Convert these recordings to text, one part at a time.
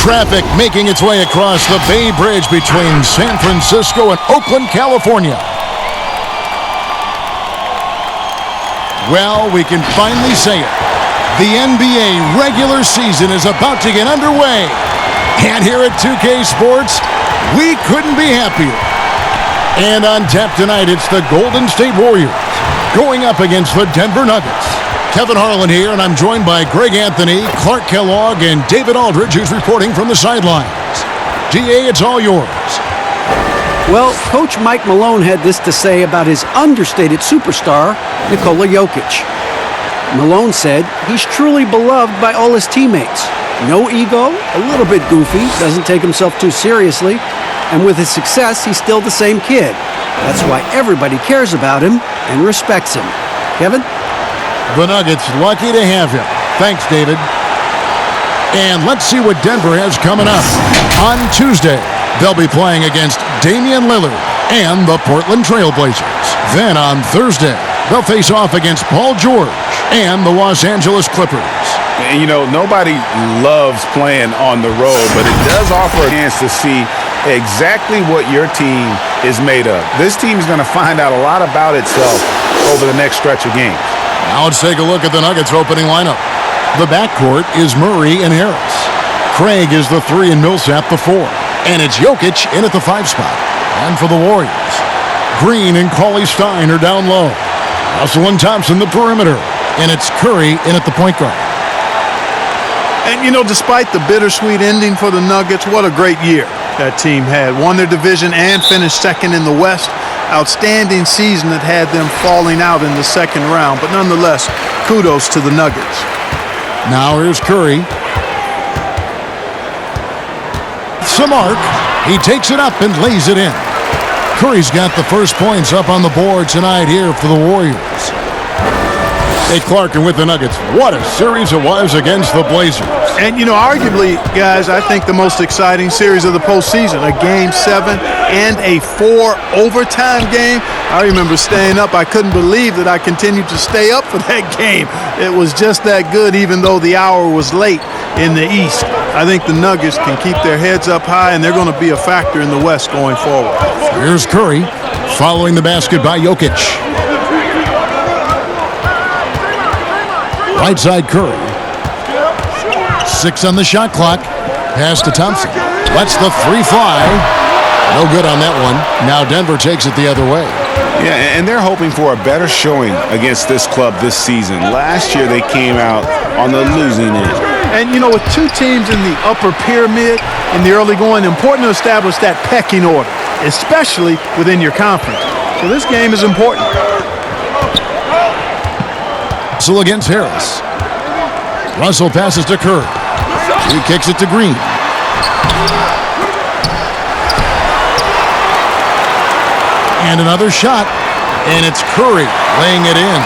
Traffic making its way across the Bay Bridge between San Francisco and Oakland, California. Well, we can finally say it. The NBA regular season is about to get underway. And here at 2K Sports, we couldn't be happier. And on tap tonight, it's the Golden State Warriors going up against the Denver Nuggets. Kevin Harlan here, and I'm joined by Greg Anthony, Clark Kellogg, and David Aldridge, who's reporting from the sidelines. DA, it's all yours. Well, Coach Mike Malone had this to say about his understated superstar, Nikola Jokic. Malone said he's truly beloved by all his teammates. No ego, a little bit goofy, doesn't take himself too seriously, and with his success, he's still the same kid. That's why everybody cares about him and respects him. Kevin? The Nuggets lucky to have him. Thanks, David. And let's see what Denver has coming up. On Tuesday, they'll be playing against Damian Lillard and the Portland Trail Blazers. Then on Thursday, they'll face off against Paul George and the Los Angeles Clippers. And you know, nobody loves playing on the road, but it does offer a chance to see exactly what your team is made of. This team is going to find out a lot about itself over the next stretch of games. Now let's take a look at the Nuggets opening lineup. The backcourt is Murray and Harris. Craig is the 3 and Millsap the 4. And it's Jokic in at the 5 spot. And for the Warriors, Green and Cauley-Stein are down low. Russell and Thompson the perimeter. And it's Curry in at the point guard. And, you know, despite the bittersweet ending for the Nuggets, what a great year that team had. Won their division and finished second in the West. Outstanding season that had them falling out in the second round. But nonetheless, kudos to the Nuggets. Now here's Curry. Samart. He takes it up and lays it in. Curry's got the first points up on the board tonight here for the Warriors. Hey, Clark, and with the Nuggets, what a series it was against the Blazers. And, you know, arguably, guys, I think the most exciting series of the postseason, a Game 7 and a 4 overtime game. I remember staying up. I couldn't believe that I continued to stay up for that game. It was just that good, even though the hour was late in the East. I think the Nuggets can keep their heads up high, and they're going to be a factor in the West going forward. Here's Curry, following the basket by Jokic. Right side Curry. 6 on the shot clock. Pass to Thompson. Lets the 3 fly. No good on that one. Now Denver takes it the other way. Yeah, and they're hoping for a better showing against this club this season. Last year they came out on the losing end. And, you know, with 2 teams in the upper pyramid in the early going, important to establish that pecking order, especially within your conference. So this game is important. Russell against Harris. Russell passes to Curry. He kicks it to Green. And another shot. And it's Curry laying it in.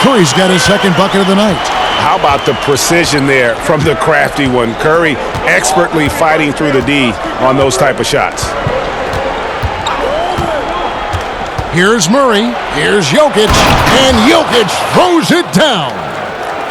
Curry's got his second bucket of the night. How about the precision there from the crafty one? Curry expertly fighting through the D on those type of shots. Here's Murray. Here's Jokic. And Jokic throws it down.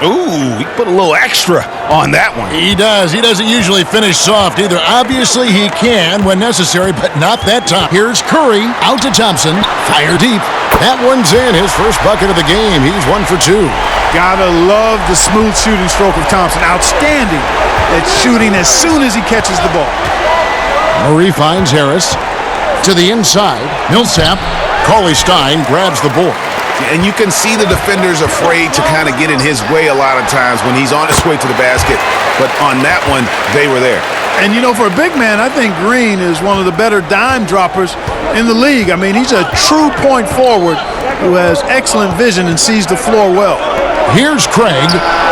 Ooh, he put a little extra on that one. He does. He doesn't usually finish soft either. Obviously, he can when necessary, but not that time. Here's Curry. Out to Thompson. Fire deep. That one's in. His first bucket of the game. He's 1 for 2. Gotta love the smooth shooting stroke of Thompson. Outstanding at shooting as soon as he catches the ball. Murray finds Harris. To the inside. Millsap. Cauley-Stein grabs the board. And you can see the defenders afraid to kind of get in his way a lot of times when he's on his way to the basket. But on that one, they were there. And, you know, for a big man, I think Green is one of the better dime droppers in the league. I mean, he's a true point forward who has excellent vision and sees the floor well. Here's Craig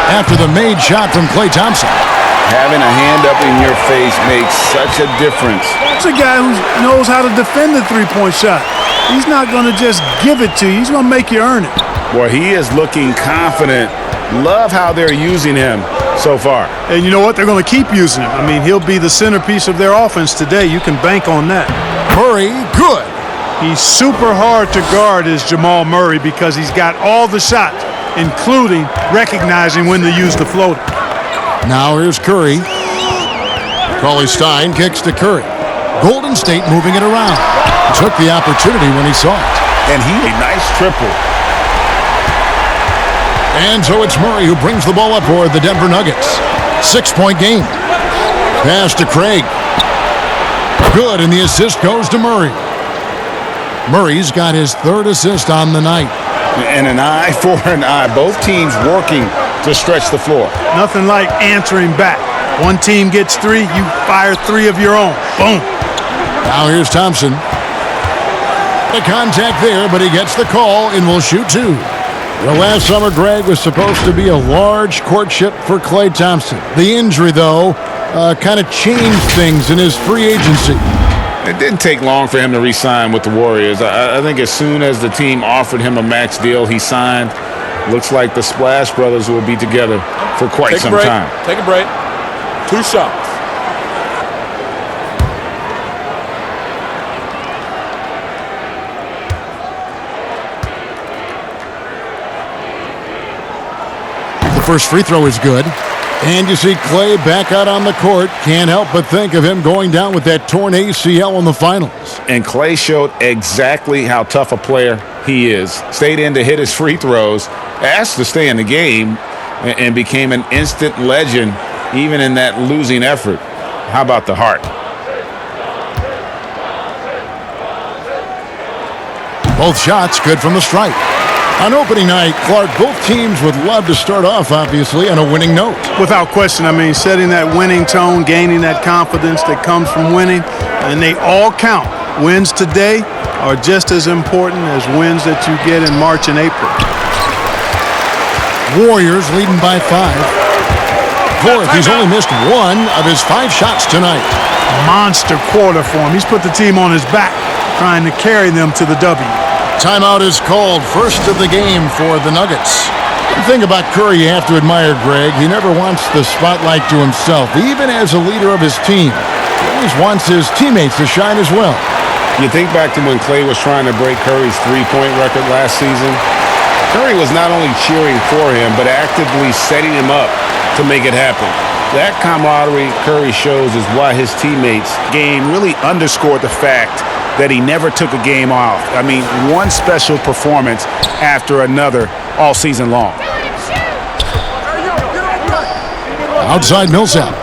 after the made shot from Klay Thompson. Having a hand up in your face makes such a difference. It's a guy who knows how to defend the three-point shot. He's not going to just give it to you. He's going to make you earn it. Boy, he is looking confident. Love how they're using him so far. And you know what? They're going to keep using him. I mean, he'll be the centerpiece of their offense today. You can bank on that. Murray, good. He's super hard to guard, is Jamal Murray, because he's got all the shots, including recognizing when to use the floater. Now here's Curry. Cauley-Stein kicks to Curry. Golden State moving it around. Took the opportunity when he saw it. And he a nice triple. And so it's Murray who brings the ball up for the Denver Nuggets. 6-point game. Pass to Craig. Good, and the assist goes to Murray. Murray's got his third assist on the night. And an eye for an eye. Both teams working to stretch the floor. Nothing like answering back. One team gets 3, you fire 3 of your own. Boom. Now here's Thompson. The contact there, but he gets the call and will shoot 2. Well, last summer, Greg, was supposed to be a large courtship for Klay Thompson. The injury, though, kind of changed things in his free agency. It didn't take long for him to re-sign with the Warriors. I think as soon as the team offered him a max deal, he signed. Looks like the Splash Brothers will be together for quite some time. Take a break. 2 shots. The first free throw is good. And you see Klay back out on the court. Can't help but think of him going down with that torn ACL in the finals. And Klay showed exactly how tough a player he is. Stayed in to hit his free throws, asked to stay in the game, and became an instant legend even in that losing effort. How about the heart? Both shots good from the stripe. On opening night, Clark, both teams would love to start off, obviously, on a winning note. Without question, I mean, setting that winning tone, gaining that confidence that comes from winning, and they all count. Wins today are just as important as wins that you get in March and April. Warriors leading by 5. Fourth, he's only missed 1 of his 5 shots tonight. Monster quarter for him. He's put the team on his back, trying to carry them to the W. Timeout is called, first of the game for the Nuggets. The thing about Curry you have to admire, Greg, he never wants the spotlight to himself, even as a leader of his team. He always wants his teammates to shine as well. You think back to when Klay was trying to break Curry's three-point record last season. Curry was not only cheering for him, but actively setting him up to make it happen. That camaraderie Curry shows is why his teammates' game really underscored the fact that he never took a game off. I mean, one special performance after another all season long. Outside Millsap.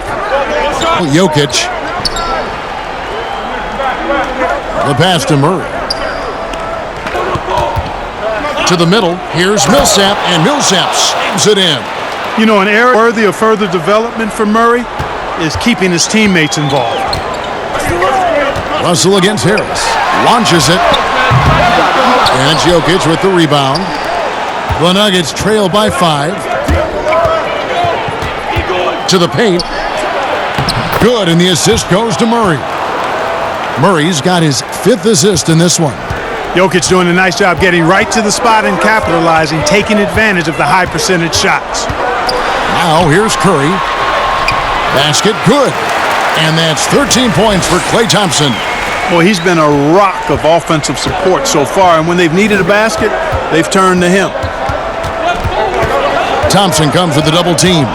Jokic. The pass to Murray. To the middle. Here's Millsap, and Millsap slams it in. You know, an area worthy of further development for Murray is keeping his teammates involved. Russell against Harris. Launches it. And it's Jokic with the rebound. The Nuggets trail by 5. To the paint. Good, and the assist goes to Murray. Murray's got his 5th assist in this one. Jokic doing a nice job getting right to the spot and capitalizing, taking advantage of the high percentage shots. Now here's Curry. Basket good. And that's 13 points for Klay Thompson. Well, he's been a rock of offensive support so far, and when they've needed a basket, they've turned to him. Thompson comes with the double team.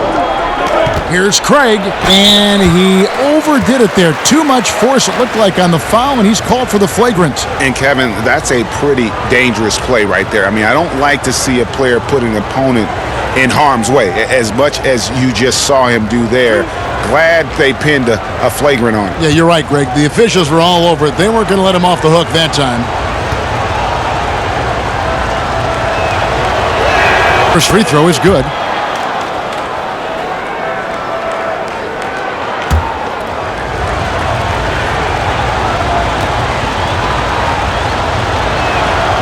Here's Craig, and he overdid it there. Too much force, it looked like, on the foul, and he's called for the flagrant. And, Kevin, that's a pretty dangerous play right there. I mean, I don't like to see a player put an opponent in harm's way, as much as you just saw him do there. Glad they pinned a flagrant on him. Yeah, you're right, Greg. The officials were all over it. They weren't going to let him off the hook that time. First free throw is good.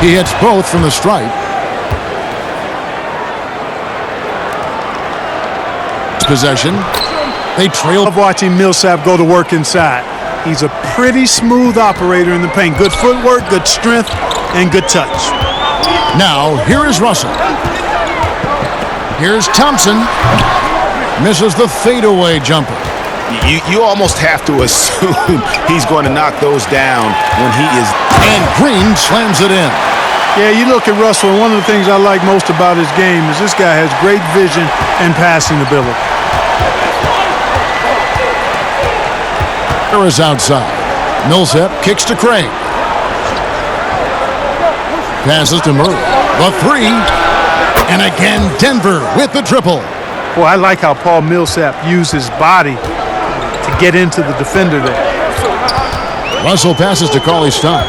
He hits both from the stripe. Possession. They trail. Love watching Millsap go to work inside. He's a pretty smooth operator in the paint. Good footwork, good strength, and good touch. Now, here is Russell. Here's Thompson. Misses the fadeaway jumper. You almost have to assume he's going to knock those down when he is. And Green slams it in. Yeah, you look at Russell, and one of the things I like most about his game is this guy has great vision and passing ability. Is outside. Millsap kicks to Craig. Passes to Murray. The three. And again, Denver with the triple. Boy, I like how Paul Millsap used his body to get into the defender there. Russell passes to Cauley-Stein.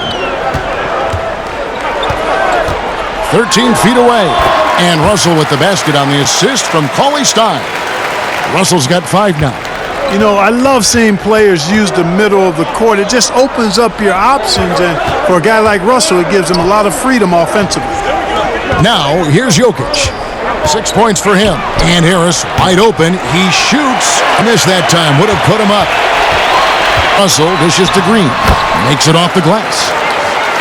13 feet away. And Russell with the basket on the assist from Cauley-Stein. Russell's got 5 now. You know, I love seeing players use the middle of the court. It just opens up your options, and for a guy like Russell, it gives him a lot of freedom offensively. Now, here's Jokic. 6 points for him. And Harris, wide open. He shoots. Missed that time. Would have put him up. Russell dishes to Green. Makes it off the glass.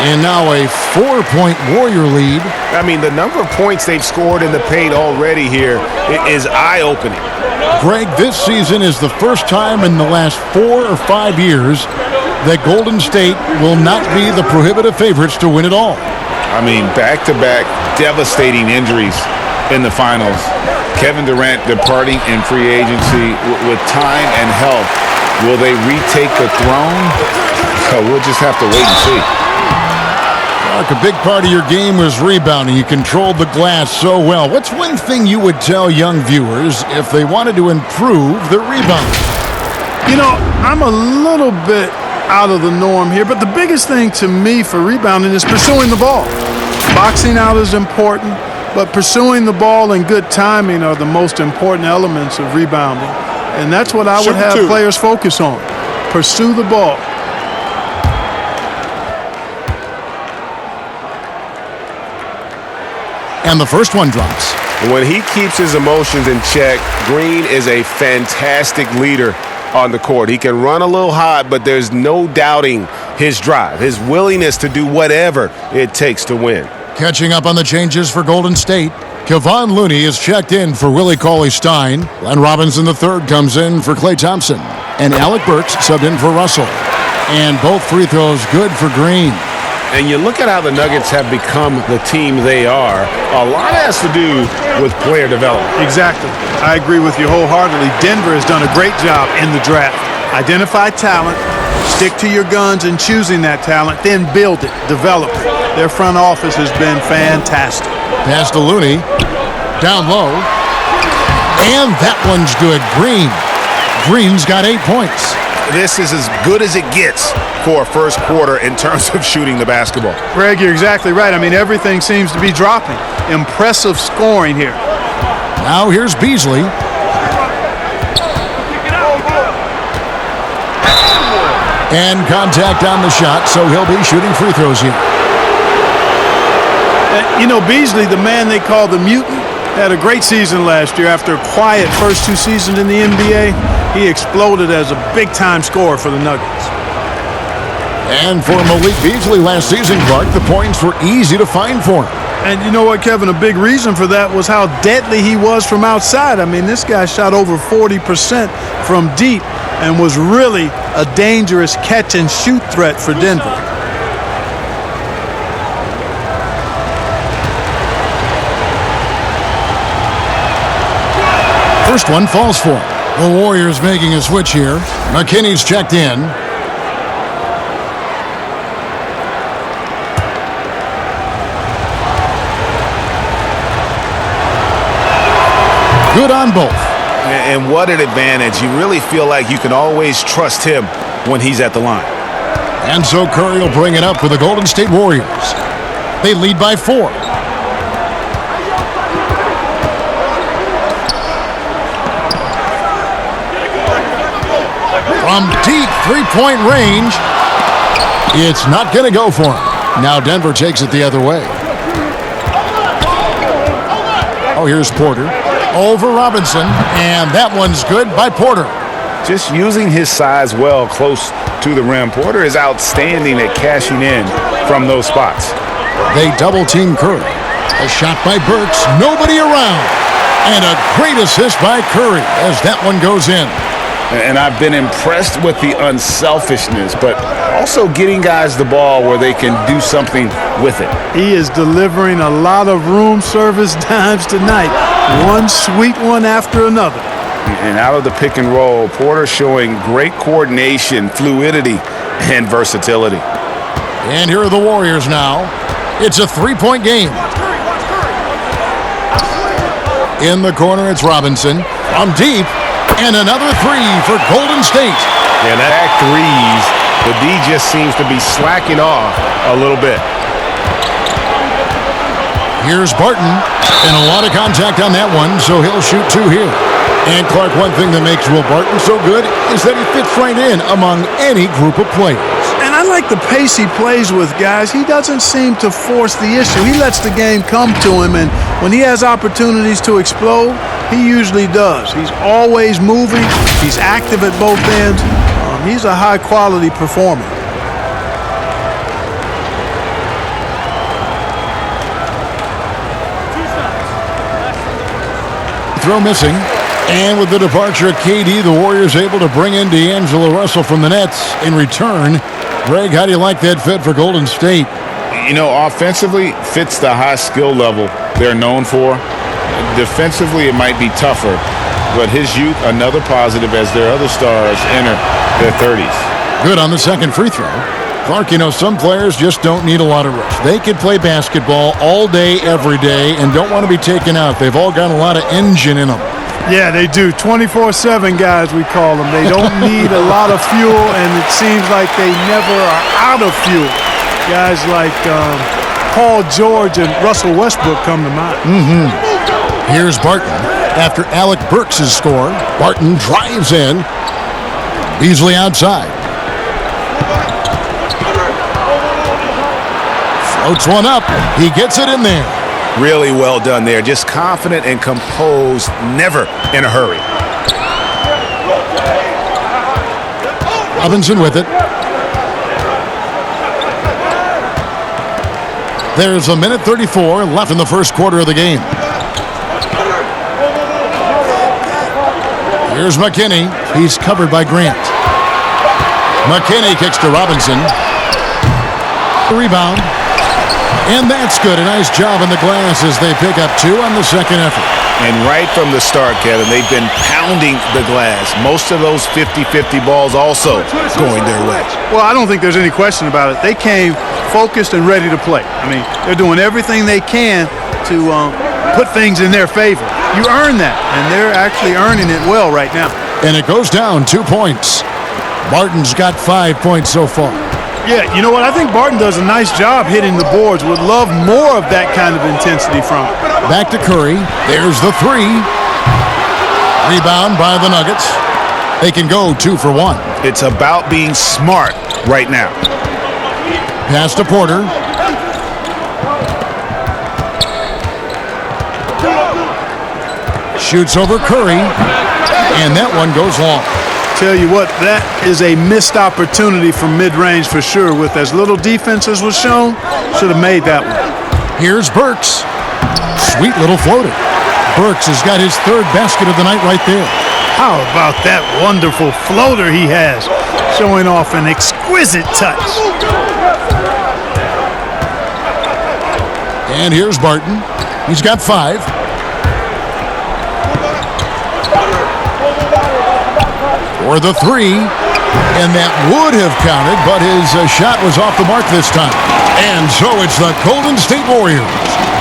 And now a 4-point Warrior lead. I mean, the number of points they've scored in the paint already here is eye-opening. Greg, this season is the first time in the last 4 or 5 years that Golden State will not be the prohibitive favorites to win it all. I mean, back-to-back devastating injuries in the finals. Kevin Durant departing in free agency with time and health. Will they retake the throne? We'll just have to wait and see. Mark, a big part of your game was rebounding. You controlled the glass so well. What's one thing you would tell young viewers if they wanted to improve their rebounding? You know, I'm a little bit out of the norm here, but the biggest thing to me for rebounding is pursuing the ball. Boxing out is important, but pursuing the ball and good timing are the most important elements of rebounding. And that's what I would have players focus on. Pursue the ball. And the first one drops. When he keeps his emotions in check, Green is a fantastic leader on the court. He can run a little hot, but there's no doubting his drive, his willingness to do whatever it takes to win. Catching up on the changes for Golden State, Kevon Looney is checked in for Willie Cauley-Stein. Glenn Robinson III comes in for Klay Thompson. And Alec Burks subbed in for Russell. And both free throws good for Green. And you look at how the Nuggets have become the team they are. A lot has to do with player development. Exactly. I agree with you wholeheartedly. Denver has done a great job in the draft. Identify talent, stick to your guns in choosing that talent, then build it, develop it. Their front office has been fantastic. Pass to Looney. Down low. And that one's good. Green's got 8 points. This is as good as it gets for a first quarter in terms of shooting the basketball. Greg, you're exactly right. I mean, everything seems to be dropping. Impressive scoring here. Now here's Beasley. And contact on the shot, so he'll be shooting free throws here. You know, Beasley, the man they call the mutant, had a great season last year. After a quiet first 2 seasons in the NBA, he exploded as a big-time scorer for the Nuggets. And for Malik Beasley last season, Clark, the points were easy to find for him. And you know what, Kevin? A big reason for that was how deadly he was from outside. I mean, this guy shot over 40% from deep and was really a dangerous catch-and-shoot threat for Denver. First one falls for him. The Warriors making a switch here. McKinney's checked in. Good on both. And what an advantage. You really feel like you can always trust him when he's at the line. And so Curry will bring it up for the Golden State Warriors. They lead by 4. From deep three-point range, it's not going to go for him. Now Denver takes it the other way. Oh, here's Porter. Over Robinson, and that one's good by Porter. Just using his size well close to the rim. Porter is outstanding at cashing in from those spots. They double-team Curry. A shot by Burks, nobody around. And a great assist by Curry as that one goes in. And I've been impressed with the unselfishness, but also getting guys the ball where they can do something with it. He is delivering a lot of room service dimes tonight. One sweet one after another. And out of the pick and roll, Porter showing great coordination, fluidity, and versatility. And here are the Warriors now. It's a three-point game. In the corner, it's Robinson. From deep, and another three for Golden State. Yeah, that threes, the D just seems to be slacking off a little bit. Here's Barton, and a lot of contact on that one, so he'll shoot two here. And Clark, one thing that makes Will Barton so good is that he fits right in among any group of players. And I like the pace he plays with, guys. He doesn't seem to force the issue. He lets the game come to him, and when he has opportunities to explode, he usually does. He's always moving. He's active at both ends. He's a high-quality performer. Throw missing. And with the departure of KD, the Warriors able to bring in D'Angelo Russell from the Nets in return. Greg, how do you like that fit for Golden State? You know, offensively, fits the high skill level they're known for. Defensively, it might be tougher, but his youth, another positive as their other stars enter their 30s. Good on the second free throw. Clark, you know, some players just don't need a lot of rest. They can play basketball all day, every day, and don't want to be taken out. They've all got a lot of engine in them. Yeah, they do. 24/7 guys, we call them. They don't need a lot of fuel, and it seems like they never are out of fuel. Guys like Paul George and Russell Westbrook come to mind. Here's Barton. After Alec Burks' score, Barton drives in. Beasley outside. Floats one up. He gets it in there. Really well done there. Just confident and composed, never in a hurry. Robinson with it. There's a minute 34 left in the first quarter of the game. Here's McKinney. He's covered by Grant. McKinney kicks to Robinson. Rebound. And that's good. A nice job in the glass as they pick up two on the second effort. And right from the start, Kevin, they've been pounding the glass. Most of those 50-50 balls also going their way. Well, I don't think there's any question about it. They came focused and ready to play. I mean, they're doing everything they can to put things in their favor. You earn that, and they're actually earning it well right now. And it goes down 2 points. Barton's got 5 points so far. Yeah, you know what? I think Barton does a nice job hitting the boards. Would love more of that kind of intensity from him. Back to Curry. There's the three. Rebound by the Nuggets. They can go 2 for 1. It's about being smart right now. Pass to Porter. Shoots over Curry. And that one goes long. Tell you what, that is a missed opportunity from mid-range for sure. With as little defense as was shown, should have made that one. Here's Burks. Sweet little floater. Burks has got his third basket of the night right there. How about that wonderful floater he has, showing off an exquisite touch. And here's Barton. He's got 5. For the three, and that would have counted, but his shot was off the mark this time. And so it's the Golden State Warriors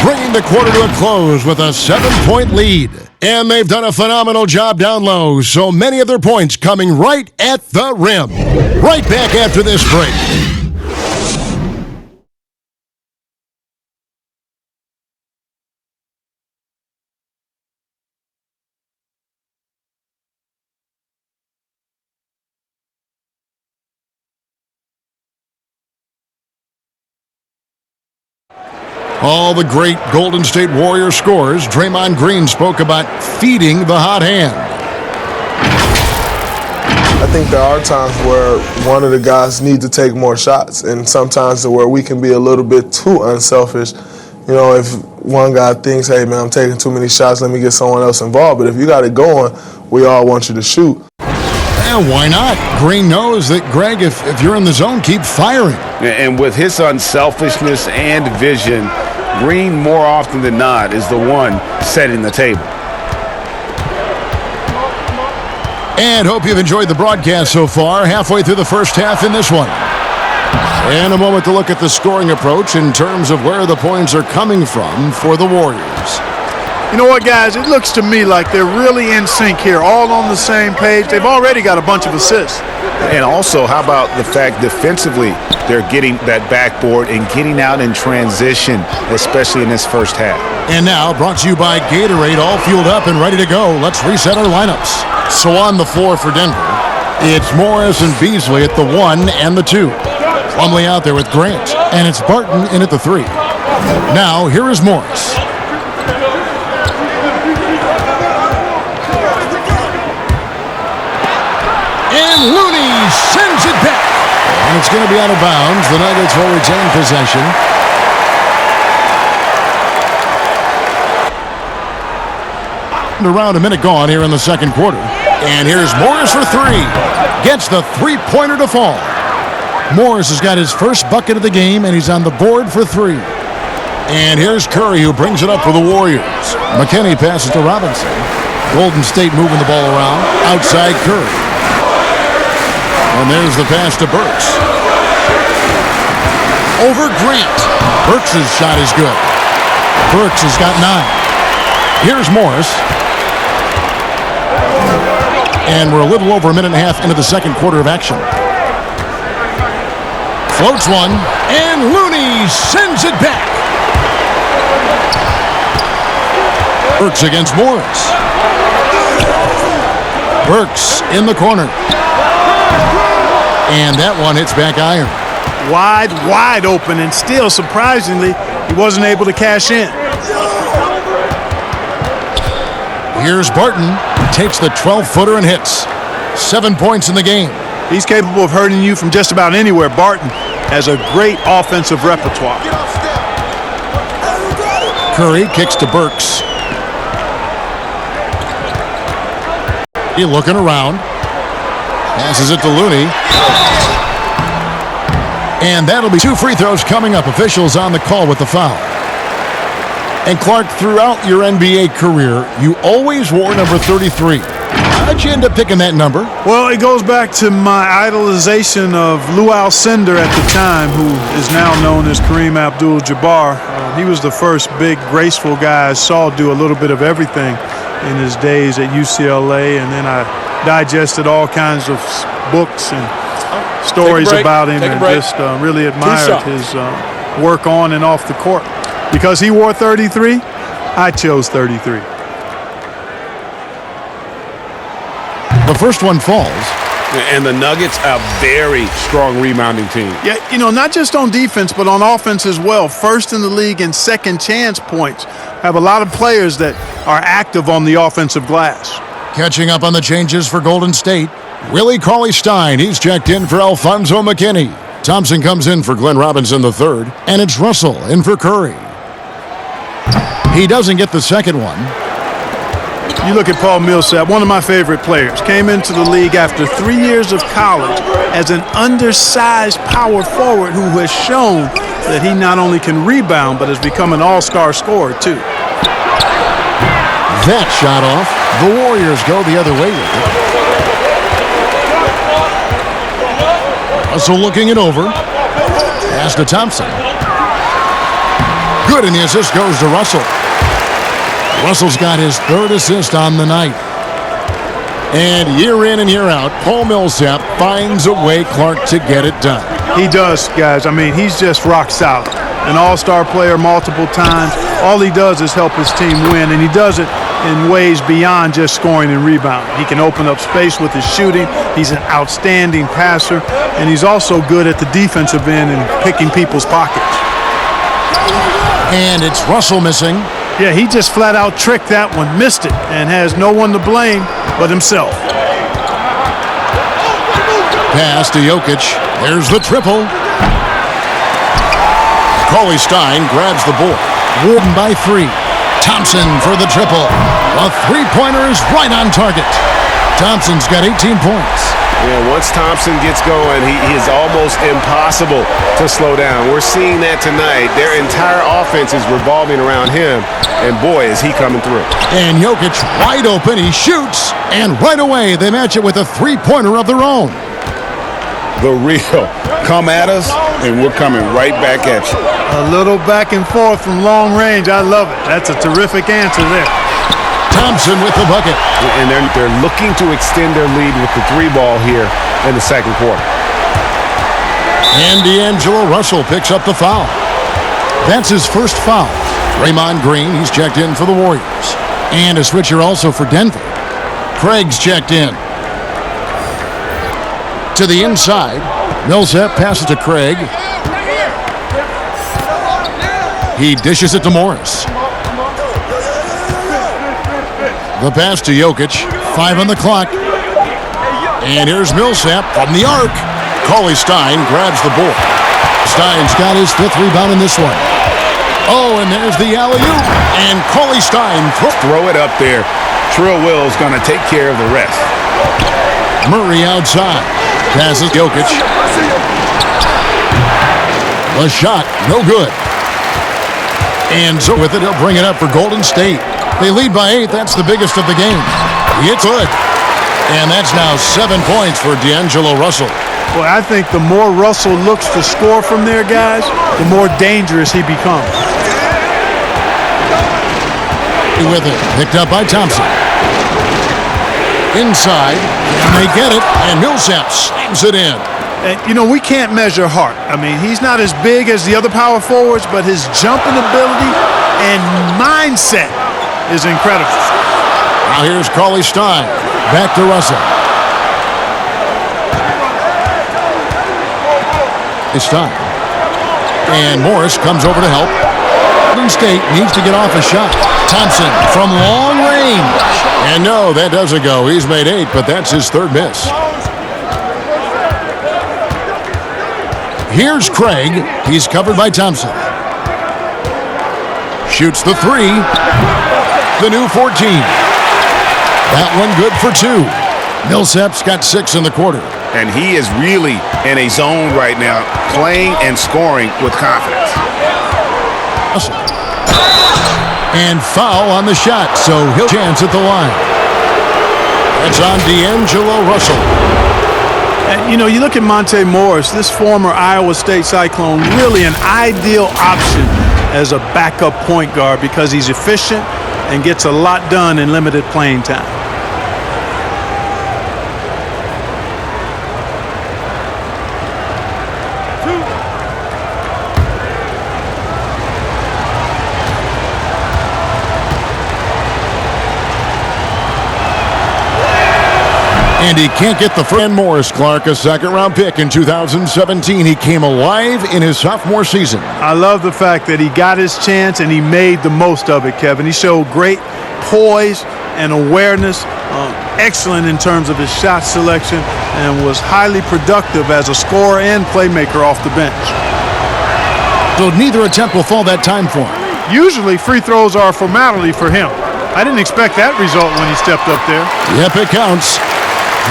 bringing the quarter to a close with a 7-point lead. And they've done a phenomenal job down low, so many of their points coming right at the rim. Right back after this break. All the great Golden State Warriors scorers, Draymond Green spoke about feeding the hot hand. I think there are times where one of the guys need to take more shots, and sometimes where we can be a little bit too unselfish. You know, if one guy thinks, hey, man, I'm taking too many shots, let me get someone else involved. But if you got it going, we all want you to shoot. Yeah, why not? Green knows that, Greg, if you're in the zone, keep firing. And with his unselfishness and vision, Green, more often than not, is the one setting the table. And hope you've enjoyed the broadcast so far. Halfway through the first half in this one. And a moment to look at the scoring approach in terms of where the points are coming from for the Warriors. You know what, guys? It looks to me like they're really in sync here, all on the same page. They've already got a bunch of assists. And also, how about the fact defensively they're getting that backboard and getting out in transition, especially in this first half. And now, brought to you by Gatorade, all fueled up and ready to go. Let's reset our lineups. So on the floor for Denver, it's Morris and Beasley at the 1 and the 2. Plumlee out there with Grant, and it's Barton in at the 3. Now, here is Morris. And Looney sends it back. And it's going to be out of bounds. The Nuggets will retain possession. Around a minute gone here in the second quarter. And here's Morris for 3. Gets the three-pointer to fall. Morris has got his first bucket of the game, and he's on the board for 3. And here's Curry, who brings it up for the Warriors. McKinney passes to Robinson. Golden State moving the ball around. Outside Curry. And there's the pass to Burks. Over Grant. Burks' shot is good. Burks has got 9. Here's Morris. And we're a little over a minute and a half into the second quarter of action. Floats one, and Looney sends it back. Burks against Morris. Burks in the corner. And that one hits back iron. Wide open, and still, surprisingly, he wasn't able to cash in. Here's Barton. Takes the 12-footer and hits. 7 points in the game. He's capable of hurting you from just about anywhere. Barton has a great offensive repertoire. Curry kicks to Burks. He looking around. Passes it to Looney. And that'll be 2 free throws coming up. Officials on the call with the foul. And Clark, throughout your NBA career, you always wore number 33. How'd you end up picking that number? Well, it goes back to my idolization of Lou Alcindor at the time, who is now known as Kareem Abdul-Jabbar. He was the first big, graceful guy I saw do a little bit of everything in his days at UCLA, and then I digested all kinds of books and stories about him, and just really admired his work on and off the court. Because he wore 33, I chose 33. The first one falls. And the Nuggets, a very strong rebounding team. Yeah, you know, not just on defense, but on offense as well. First in the league in second chance points. Have a lot of players that are active on the offensive glass. Catching up on the changes for Golden State. Willie Cauley-Stein, he's checked in for Alfonso McKinney. Thompson comes in for Glenn Robinson III. And it's Russell in for Curry. He doesn't get the second one. You look at Paul Millsap, one of my favorite players. Came into the league after 3 years of college as an undersized power forward who has shown that he not only can rebound, but has become an all-star scorer, too. That shot off. The Warriors go the other way with it. Russell looking it over. Pass to Thompson. Good, and the assist goes to Russell. Russell's got his 3rd assist on the night. And year in and year out, Paul Millsap finds a way, Clark, to get it done. He does, guys. I mean, he's just rock solid. An all-star player multiple times. All he does is help his team win, and he does it in ways beyond just scoring and rebounding. He can open up space with his shooting. He's an outstanding passer, and he's also good at the defensive end and picking people's pockets. And it's Russell missing. Yeah, he just flat out tricked that one, missed it, and has no one to blame but himself. Pass to Jokic. There's the triple. Cauley-Stein grabs the board. Warden by 3. Thompson for the triple. A three-pointer is right on target. Thompson's got 18 points. Yeah, once Thompson gets going, he is almost impossible to slow down. We're seeing that tonight. Their entire offense is revolving around him, and boy, is he coming through. And Jokic wide open. He shoots, and right away they match it with a three-pointer of their own. The real come at us, and we're coming right back at you. A little back and forth from long range. I love it. That's a terrific answer there. Thompson with the bucket. And they're looking to extend their lead with the three ball here in the second quarter. And D'Angelo Russell picks up the foul. That's his first foul. Draymond Green, he's checked in for the Warriors. And a switcher also for Denver. Craig's checked in. To the inside. Millsap passes to Craig. He dishes it to Morris. The pass to Jokic. 5 on the clock. And here's Millsap from the arc. Cauley-Stein grabs the board. Stein's got his 5th rebound in this one. Oh, and there's the alley-oop. And Cauley-Stein throw it up there. Trill Will's going to take care of the rest. Murray outside. Passes Jokic. A shot, no good. And so with it, he'll bring it up for Golden State. They lead by 8. That's the biggest of the game. It's good. And that's now 7 points for D'Angelo Russell. Boy, I think the more Russell looks to score from there, guys, the more dangerous he becomes. With it, picked up by Thompson. Inside, and they get it, and Millsap slams it in. And, you know, we can't measure Hart. I mean, he's not as big as the other power forwards, but his jumping ability and mindset is incredible. Now here's Cauley-Stein. Back to Russell. It's time. And Morris comes over to help. Golden State needs to get off a shot. Thompson from long range. And no, that doesn't go. He's made 8, but that's his 3rd miss. Here's Craig. He's covered by Thompson. Shoots the 3. The new 14. That one good for 2. Millsap's got 6 in the quarter. And he is really in a zone right now, playing and scoring with confidence. And foul on the shot, so he'll chance at the line. That's on D'Angelo Russell. And, you know, you look at Monte Morris, this former Iowa State Cyclone, really an ideal option as a backup point guard because he's efficient and gets a lot done in limited playing time. And he can't get the friend Morris Clark, a 2nd-round pick in 2017. He came alive in his sophomore season. I love the fact that he got his chance and he made the most of it, Kevin. He showed great poise and awareness, excellent in terms of his shot selection, and was highly productive as a scorer and playmaker off the bench. So neither attempt will fall that time for him. Usually free throws are a formality for him. I didn't expect that result when he stepped up there. Yep, it counts.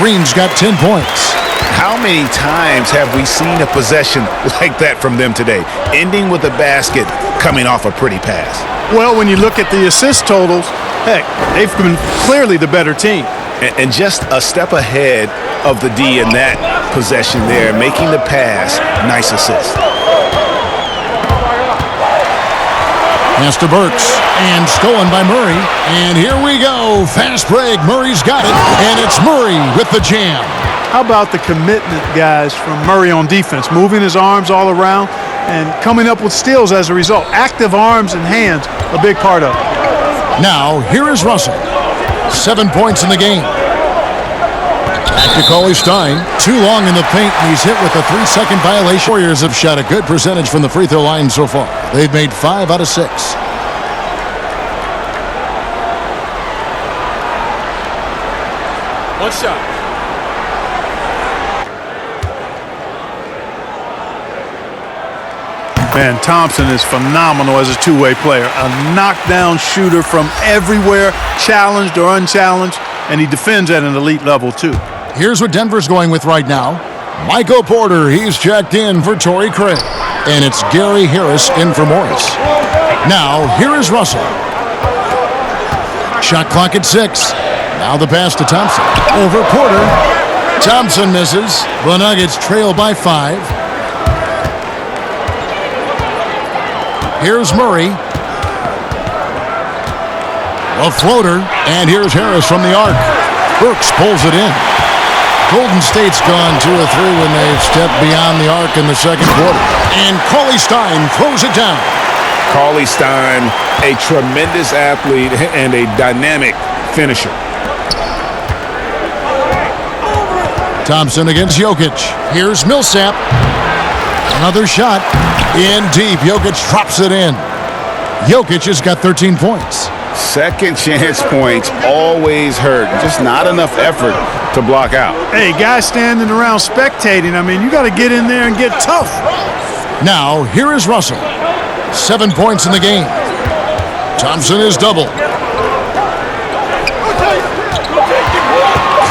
Green's got 10 points. How many times have we seen a possession like that from them today, ending with a basket coming off a pretty pass? Well, when you look at the assist totals, heck, they've been clearly the better team. And just a step ahead of the D in that possession there, making the pass, nice assist. Pass to Burks, and stolen by Murray. And here we go. Fast break. Murray's got it, and it's Murray with the jam. How about the commitment, guys, from Murray on defense, moving his arms all around and coming up with steals as a result. Active arms and hands, a big part of it. Now, here is Russell. 7 points in the game. Back to Cauley-Stein. Too long in the paint, and he's hit with a 3-second violation. Warriors have shot a good percentage from the free throw line so far. They've made 5 out of 6. One shot. Man, Thompson is phenomenal as a two-way player. A knockdown shooter from everywhere, challenged or unchallenged, and he defends at an elite level too. Here's what Denver's going with right now. Michael Porter, he's checked in for Torrey Craig. And it's Gary Harris in for Morris. Now, here is Russell. Shot clock at 6. Now the pass to Thompson. Over Porter. Thompson misses. The Nuggets trail by 5. Here's Murray. A floater. And here's Harris from the arc. Brooks pulls it in. Golden State's gone 2 of 3 when they've stepped beyond the arc in the second quarter. And Cauley-Stein throws it down. Cauley-Stein, a tremendous athlete and a dynamic finisher. Thompson against Jokic. Here's Millsap. Another shot. In deep. Jokic drops it in. Jokic has got 13 points. Second chance points always hurt. Just not enough effort to block out. Hey, guys standing around spectating, I mean, you got to get in there and get tough. Now, here is Russell. 7 points in the game. Thompson is double.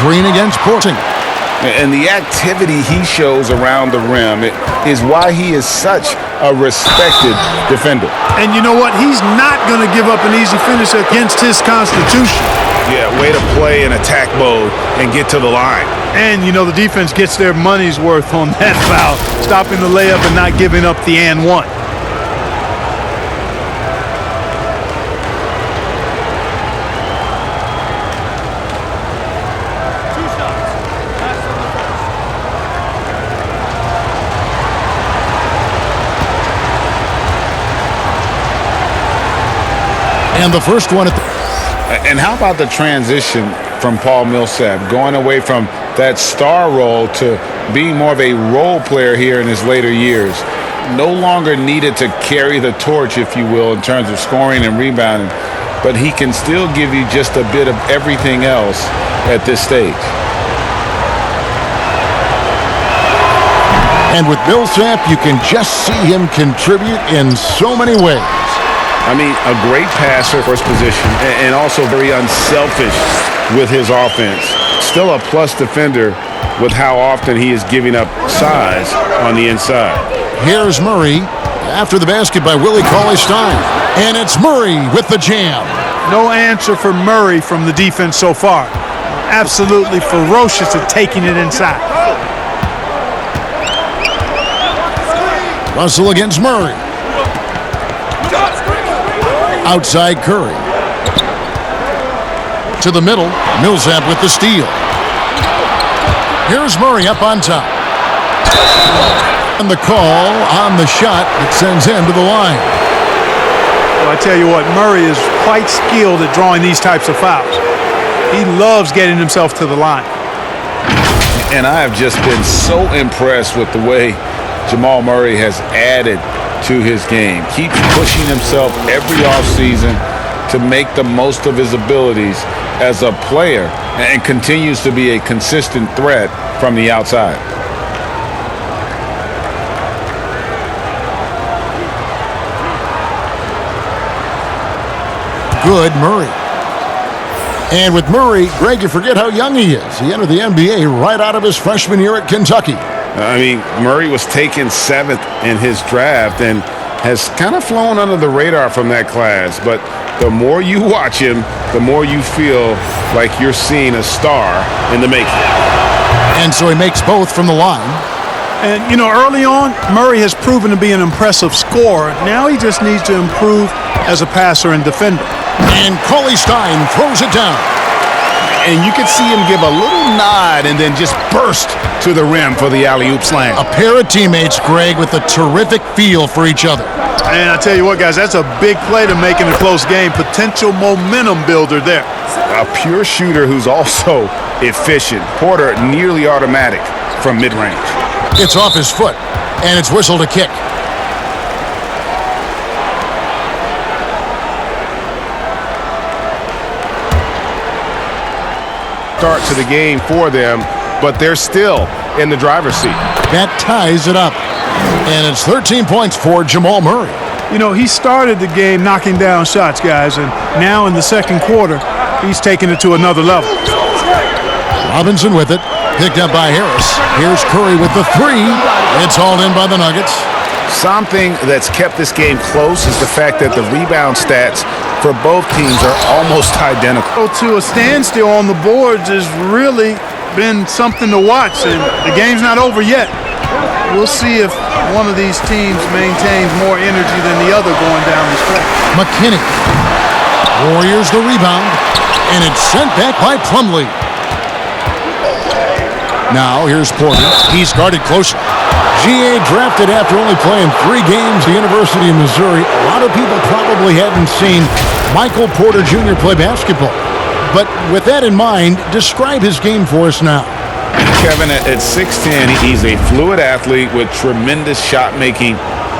Green against Porting. And the activity he shows around the rim is why he is such a respected defender. And you know what? He's not going to give up an easy finish against his constitution. Yeah, way to play in attack mode and get to the line. And, you know, the defense gets their money's worth on that foul, stopping the layup and not giving up the and one. And the first one at the... And how about the transition from Paul Millsap, going away from that star role to being more of a role player here in his later years. No longer needed to carry the torch, if you will, in terms of scoring and rebounding, but he can still give you just a bit of everything else at this stage. And with Millsap, you can just see him contribute in so many ways. I mean, a great passer for his position and also very unselfish with his offense. Still a plus defender with how often he is giving up size on the inside. Here's Murray after the basket by Willie Cauley-Stein. And it's Murray with the jam. No answer for Murray from the defense so far. Absolutely ferocious at taking it inside. Russell against Murray. Outside Curry. To the middle. Millsap with the steal. Here's Murray up on top. And the call on the shot that sends him to the line. Well, I tell you what, Murray is quite skilled at drawing these types of fouls. He loves getting himself to the line. And I have just been so impressed with the way Jamal Murray has added to his game. Keeps pushing himself every offseason to make the most of his abilities as a player and continues to be a consistent threat from the outside. Good Murray. And with Murray, Greg, you forget how young he is. He entered the NBA right out of his freshman year at Kentucky. I mean, Murray was taken 7th in his draft and has kind of flown under the radar from that class. But the more you watch him, the more you feel like you're seeing a star in the making. And so he makes both from the line. And, you know, early on, Murray has proven to be an impressive scorer. Now he just needs to improve as a passer and defender. And Cauley-Stein throws it down. And you can see him give a little nod and then just burst to the rim for the alley-oop slam. A pair of teammates, Greg, with a terrific feel for each other. And I tell you what, guys, that's a big play to make in a close game. Potential momentum builder there. A pure shooter who's also efficient. Porter nearly automatic from mid-range. It's off his foot, and it's whistle to kick. Start to the game for them, but they're still in the driver's seat. That ties it up. And it's 13 points for Jamal Murray. You know, he started the game knocking down shots, guys, and now in the second quarter, he's taking it to another level. Robinson with it. Picked up by Harris. Here's Curry with the three. It's hauled in by the Nuggets. Something that's kept this game close is the fact that the rebound stats for both teams are almost identical. To a standstill on the boards has really been something to watch, and the game's not over yet. We'll see if one of these teams maintains more energy than the other going down the stretch. McKinney. Warriors the rebound, and it's sent back by Plumlee. Now here's Porter. He's guarded closely. GA drafted after only playing 3 games at the University of Missouri. A lot of people probably hadn't seen Michael Porter Jr. play basketball. But with that in mind, describe his game for us now. Kevin, at 6'10", he's a fluid athlete with tremendous shot-making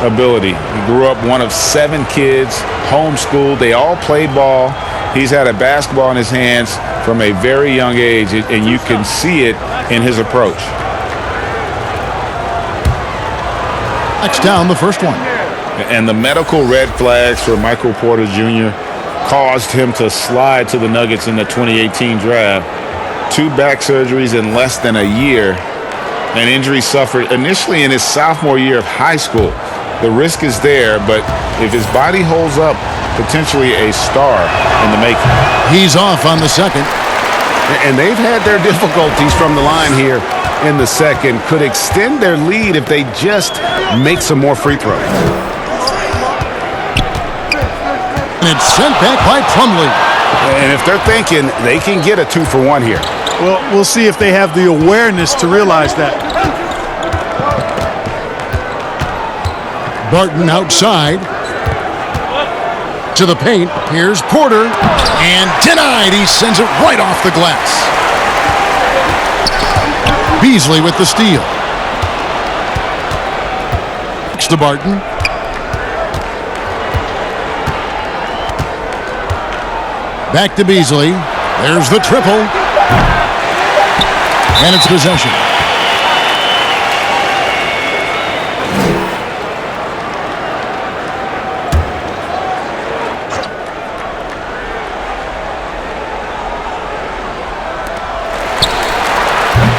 ability. He grew up one of 7 kids, homeschooled. They all played ball. He's had a basketball in his hands from a very young age, and you can see it in his approach. Next down, the first one. And the medical red flags for Michael Porter Jr. caused him to slide to the Nuggets in the 2018 draft. 2 back surgeries in less than a year. An injury suffered initially in his sophomore year of high school. The risk is there, but if his body holds up, potentially a star in the making. He's off on the second. And they've had their difficulties from the line here in the second. Could extend their lead if they just make some more free throws. And it's sent back by Plumlee. And if they're thinking they can get a 2-for-1 here. Well, we'll see if they have the awareness to realize that. Barton outside. To the paint. Here's Porter. And denied. He sends it right off the glass. Beasley with the steal. Next to Barton. Back to Beasley. There's the triple. And it's possession.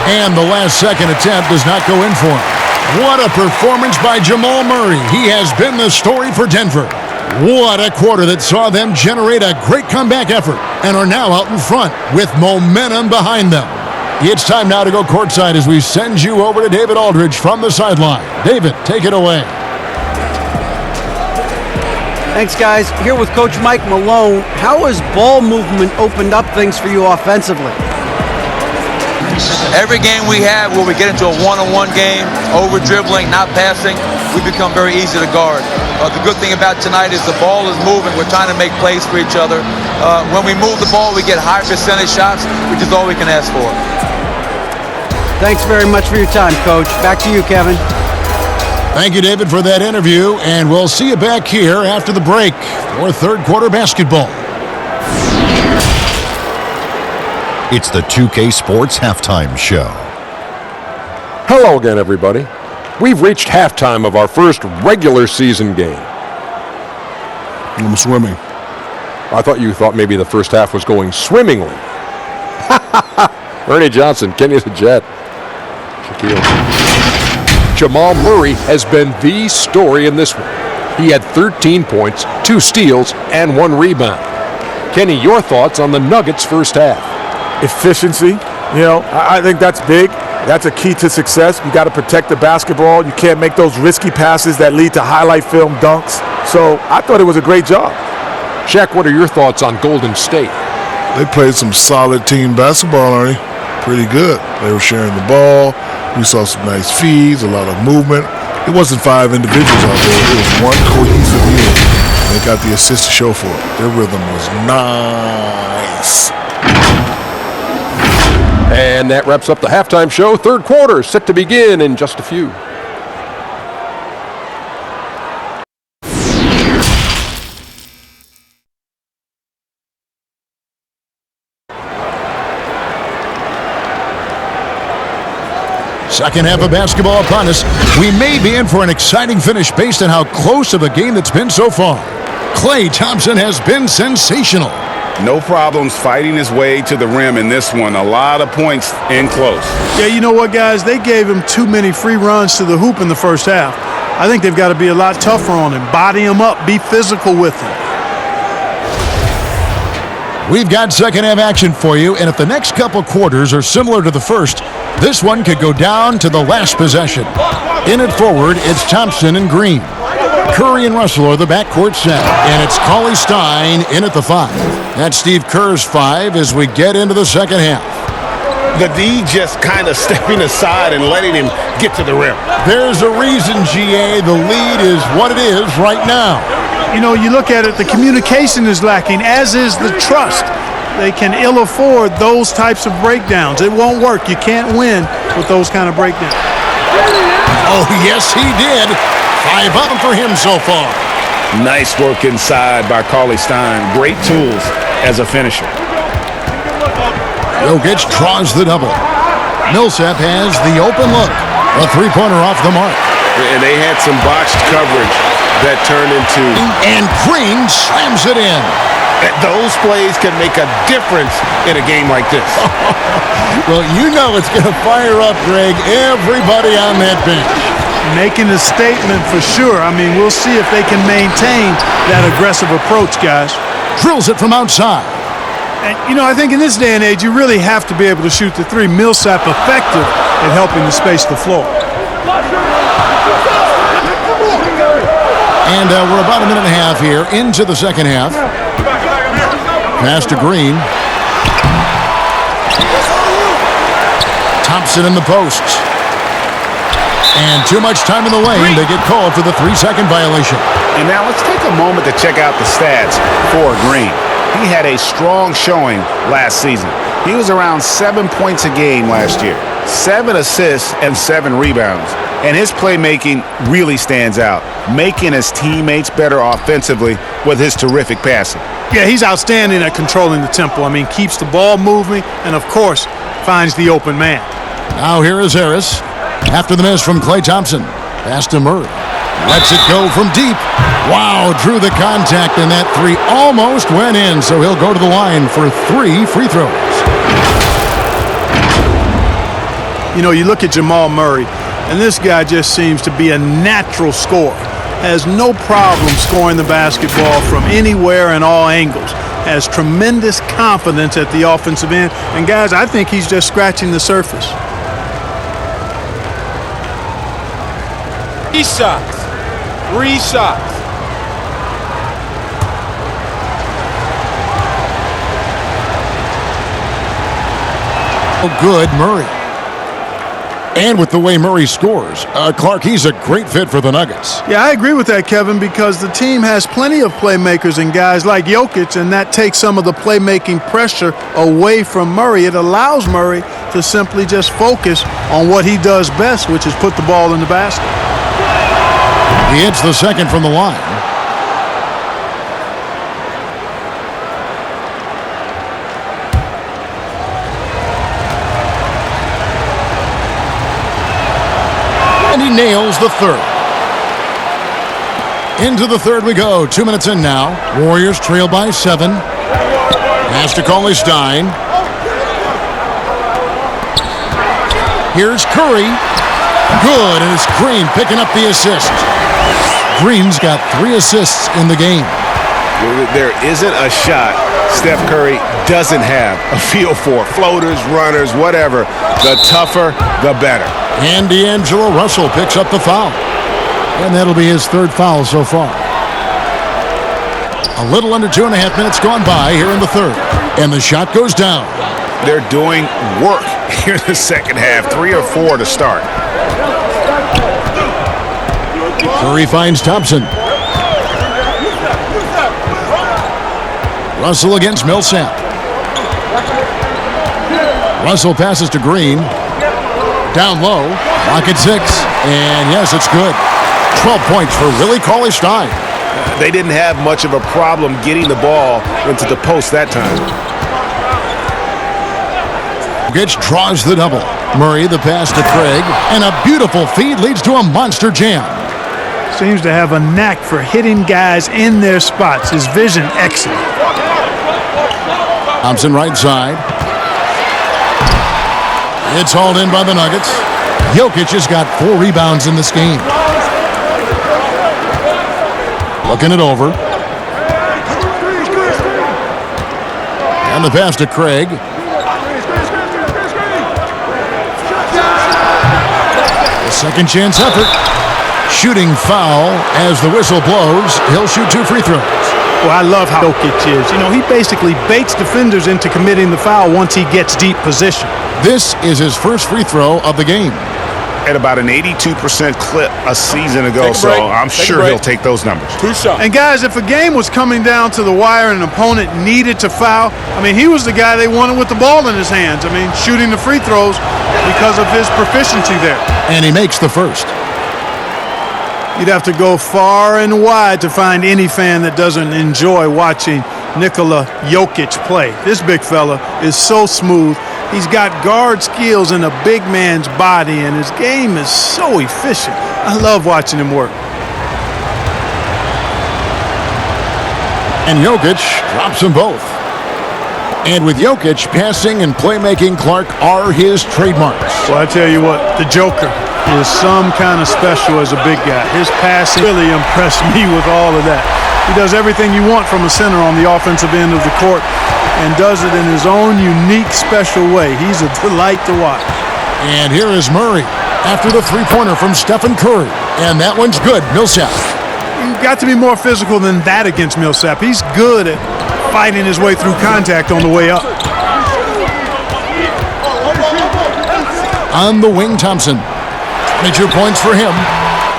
And the last second attempt does not go in for him. What a performance by Jamal Murray. He has been the story for Denver. What a quarter that saw them generate a great comeback effort and are now out in front with momentum behind them. It's time now to go courtside as we send you over to David Aldridge from the sideline. David, take it away. Thanks, guys. Here with Coach Mike Malone. How has ball movement opened up things for you offensively? Every game we have where we get into a one-on-one game, over-dribbling, not passing, we become very easy to guard. The good thing about tonight is the ball is moving. We're trying to make plays for each other. When we move the ball, we get high percentage shots, which is all we can ask for. Thanks very much for your time, Coach. Back to you, Kevin. Thank you, David, for that interview, and we'll see you back here after the break for third quarter basketball. It's the 2K Sports Halftime Show. Hello again, everybody. We've reached halftime of our first regular season game. I'm swimming. I thought you thought maybe the first half was going swimmingly. Ernie Johnson, Kenny the Jet. Shaquille. Jamal Murray has been the story in this one. He had 13 points, 2 steals, and 1 rebound. Kenny, your thoughts on the Nuggets' first half? Efficiency, I think that's big. That's a key to success. You got to protect the basketball. You can't make those risky passes that lead to highlight film dunks. So I thought it was a great job. Shaq, what are your thoughts on Golden State? They played some solid team basketball, Ernie. Pretty good. They were sharing the ball. We saw some nice feeds, a lot of movement. It wasn't 5 individuals out there. It was one cohesive unit. They got the assist to show for it. Their rhythm was nice. And that wraps up the halftime show. Third quarter set to begin in just a few. Second half of basketball upon us. We may be in for an exciting finish based on how close of a game that's been so far. Klay Thompson has been sensational. No problems fighting his way to the rim in this one. A lot of points in close. Yeah, you know what, guys? They gave him too many free runs to the hoop in the first half. I think they've got to be a lot tougher on him. Body him up. Be physical with him. We've got second half action for you, and if the next couple quarters are similar to the first, this one could go down to the last possession. In it forward, it's Thompson and Green. Curry and Russell are the backcourt set, and it's Cauley Stein in at the 5. That's Steve Kerr's 5 as we get into the second half. The D just kind of stepping aside and letting him get to the rim. There's a reason, GA, the lead is what it is right now. You know, you look at it, the communication is lacking, as is the trust. They can ill afford those types of breakdowns. It won't work. You can't win with those kind of breakdowns. Oh, yes, he did. 5 of them for him so far. Nice work inside by Cauley Stein. Great tools as a finisher. Jokic draws the double. Millsap has the open look. A three-pointer off the mark. And they had some botched coverage that turned into... And Green slams it in. Those plays can make a difference in a game like this. Well, you know it's going to fire up, Greg, everybody on that bench. Making a statement for sure. I mean, we'll see if they can maintain that aggressive approach, guys. Drills it from outside. And, you know, I think in this day and age, you really have to be able to shoot the three. Millsap effective at helping to space the floor. And we're about a minute and a half here into the second half. Pass to Green. Thompson in the post. And too much time in the lane. They get called for the 3-second violation. And now let's take a moment to check out the stats for Green. He had a strong showing last season. He was around 7 points a game last year, 7 assists and 7 rebounds. And his playmaking really stands out, making his teammates better offensively with his terrific passing. Yeah, he's outstanding at controlling the tempo. I mean, keeps the ball moving and, of course, finds the open man. Now here is Harris. After the miss from Klay Thompson. Pass to Murray. Lets it go from deep. Wow, drew the contact, and that 3 almost went in, so he'll go to the line for 3 free throws. You know, you look at Jamal Murray, and this guy just seems to be a natural scorer. Has no problem scoring the basketball from anywhere and all angles. Has tremendous confidence at the offensive end. And, guys, I think he's just scratching the surface. 3 shots. 3 shots. Oh, good, Murray. And with the way Murray scores, Clark, he's a great fit for the Nuggets. Yeah, I agree with that, Kevin, because the team has plenty of playmakers and guys like Jokic, and that takes some of the playmaking pressure away from Murray. It allows Murray to simply just focus on what he does best, which is put the ball in the basket. He hits the second from the line. And he nails the third. Into the third we go. 2 minutes in now. Warriors trail by 7. Pass to Cauley Stein. Here's Curry. Good, and it's Green picking up the assist. Green's got 3 assists in the game. There isn't a shot Steph Curry doesn't have a feel for. Floaters, runners, whatever. The tougher, the better. And D'Angelo Russell picks up the foul. And that'll be his 3rd foul so far. A little under 2.5 minutes gone by here in the 3rd. And the shot goes down. They're doing work here in the second half. 3 or 4 to start. Curry finds Thompson. Russell against Millsap. Russell passes to Green. Down low. Clock at 6. And yes, it's good. 12 points for Willie Cauley Stein. They didn't have much of a problem getting the ball into the post that time. Jokic draws the double. Murray the pass to Craig. And a beautiful feed leads to a monster jam. Seems to have a knack for hitting guys in their spots. His vision excellent. Thompson right side. It's hauled in by the Nuggets. Jokic has got 4 rebounds in this game. Looking it over. And the pass to Craig. The second chance effort. Shooting foul as the whistle blows. He'll shoot 2 free throws. Well, I love how Jokic is. You know, he basically baits defenders into committing the foul once he gets deep position. This is his first free throw of the game. At about an 82% clip a season ago, so I'm sure he'll take those numbers. 2 shots. And guys, if a game was coming down to the wire and an opponent needed to foul, I mean, he was the guy they wanted with the ball in his hands. I mean, shooting the free throws because of his proficiency there. And he makes the first. You'd have to go far and wide to find any fan that doesn't enjoy watching Nikola Jokic play. This big fella is so smooth. He's got guard skills in a big man's body, and his game is so efficient. I love watching him work. And Jokic drops them both. And with Jokic, passing and playmaking, Clark, are his trademarks. Well, I tell you what, the Joker is some kind of special as a big guy. His passing really impressed me with all of that. He does everything you want from a center on the offensive end of the court and does it in his own unique, special way. He's a delight to watch. And here is Murray after the three-pointer from Stephen Curry. And that one's good. Millsap. You've got to be more physical than that against Millsap. He's good at fighting his way through contact on the way up. On the wing, Thompson. 22 points for him.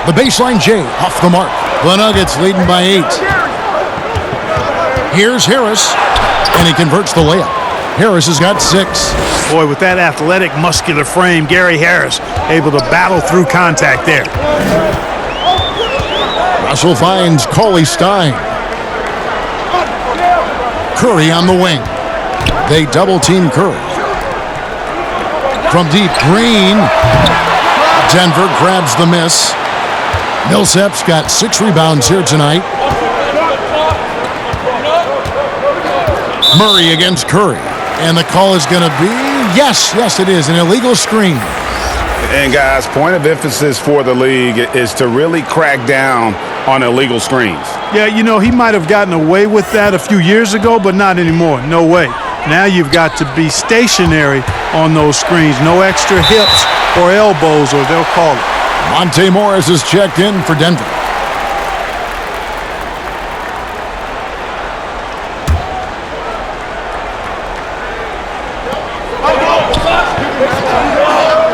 The baseline J off the mark. The Nuggets leading by 8. Here's Harris, and he converts the layup. Harris has got 6. Boy, with that athletic, muscular frame, Gary Harris able to battle through contact there. Russell finds Cauley Stein. Curry on the wing. They double-team Curry. From deep, Green. Denver grabs the miss. Millsap's got 6 rebounds here tonight. Murray against Curry. And the call is going to be, yes, it is, an illegal screen. And guys, point of emphasis for the league is to really crack down on illegal screens. Yeah, you know, he might have gotten away with that a few years ago, but not anymore. No way. Now you've got to be stationary on those screens. No extra hips or elbows, or they'll call it. Monte Morris is checked in for Denver.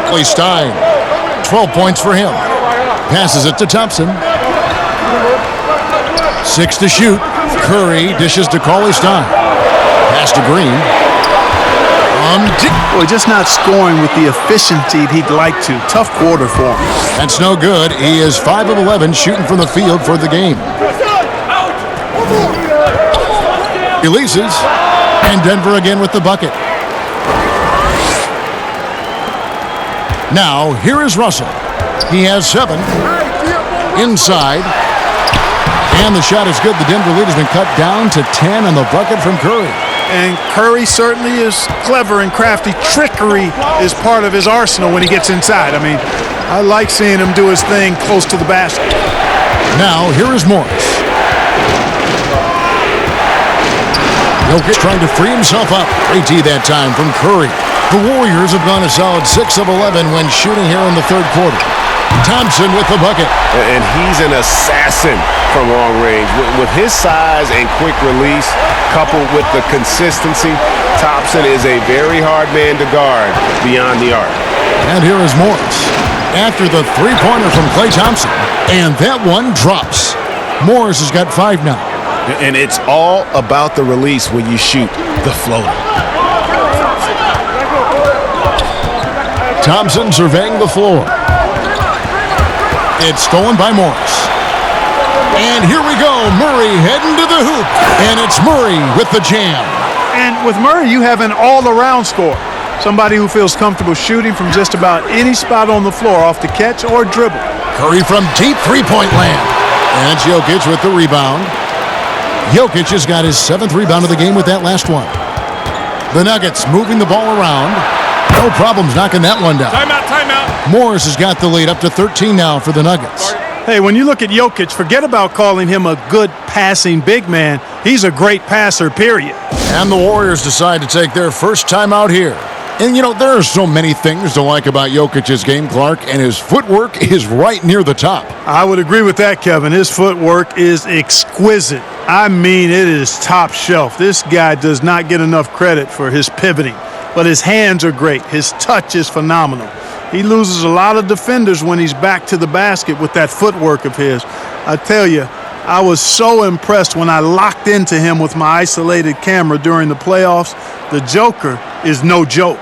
Cauley Stein, 12 points for him. Passes it to Thompson. 6 to shoot. Curry dishes to Cauley Stein. Pass to Green. Boy, just not scoring with the efficiency he'd like to. Tough quarter for him. That's no good. He is 5 of 11 shooting from the field for the game. Releases. And Denver again with the bucket. Now, here is Russell. He has 7. Inside. And the shot is good. The Denver lead has been cut down to 10 on the bucket from Curry. And Curry certainly is clever and crafty. Trickery is part of his arsenal when he gets inside. I mean, I like seeing him do his thing close to the basket. Now, here is Morris. Jokic trying to free himself up. Great D that time from Curry. The Warriors have gone a solid 6 of 11 when shooting here in the third quarter. Thompson with the bucket. And he's an assassin from long range. With his size and quick release, coupled with the consistency, Thompson is a very hard man to guard beyond the arc. And here is Morris after the three-pointer from Klay Thompson. And that one drops. Morris has got 5 now. And it's all about the release when you shoot the floater. Thompson surveying the floor. It's stolen by Morris. And here we go. Murray heading to the hoop. And it's Murray with the jam. And with Murray, you have an all-around scorer. Somebody who feels comfortable shooting from just about any spot on the floor off the catch or dribble. Curry from deep three-point land. And it's Jokic with the rebound. Jokic has got his 7th rebound of the game with that last one. The Nuggets moving the ball around. No problems knocking that one down. Timeout. Morris has got the lead up to 13 now for the Nuggets. Hey, when you look at Jokic, forget about calling him a good passing big man. He's a great passer, period. And the Warriors decide to take their first timeout here. And, you know, there are so many things to like about Jokic's game, Clark, and his footwork is right near the top. I would agree with that, Kevin. His footwork is exquisite. I mean, it is top shelf. This guy does not get enough credit for his pivoting, but his hands are great. His touch is phenomenal. He loses a lot of defenders when he's back to the basket with that footwork of his. I tell you, I was so impressed when I locked into him with my isolated camera during the playoffs. The Joker is no joke.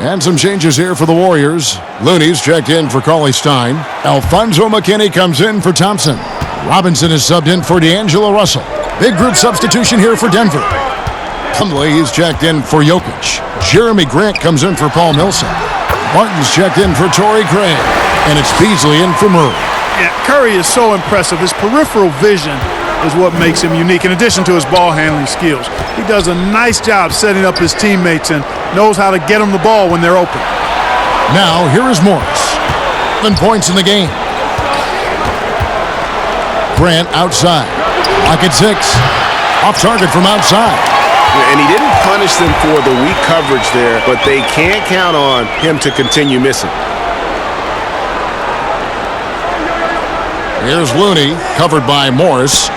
And some changes here for the Warriors. Looney's checked in for Cauley Stein. Alfonso McKinney comes in for Thompson. Robinson is subbed in for D'Angelo Russell. Big group substitution here for Denver. Plumlee is checked in for Jokic. Jeremy Grant comes in for Paul Millsap. Martin's checked in for Torrey Craig. And it's Beasley in for Murray. Yeah, Curry is so impressive. His peripheral vision is what makes him unique, in addition to his ball handling skills. He does a nice job setting up his teammates and knows how to get them the ball when they're open. Now, here is Morris. 7 points in the game. Grant outside. Lock at 6. Off target from outside. And he didn't punish them for the weak coverage there, but they can't count on him to continue missing. Here's Looney, covered by Morris.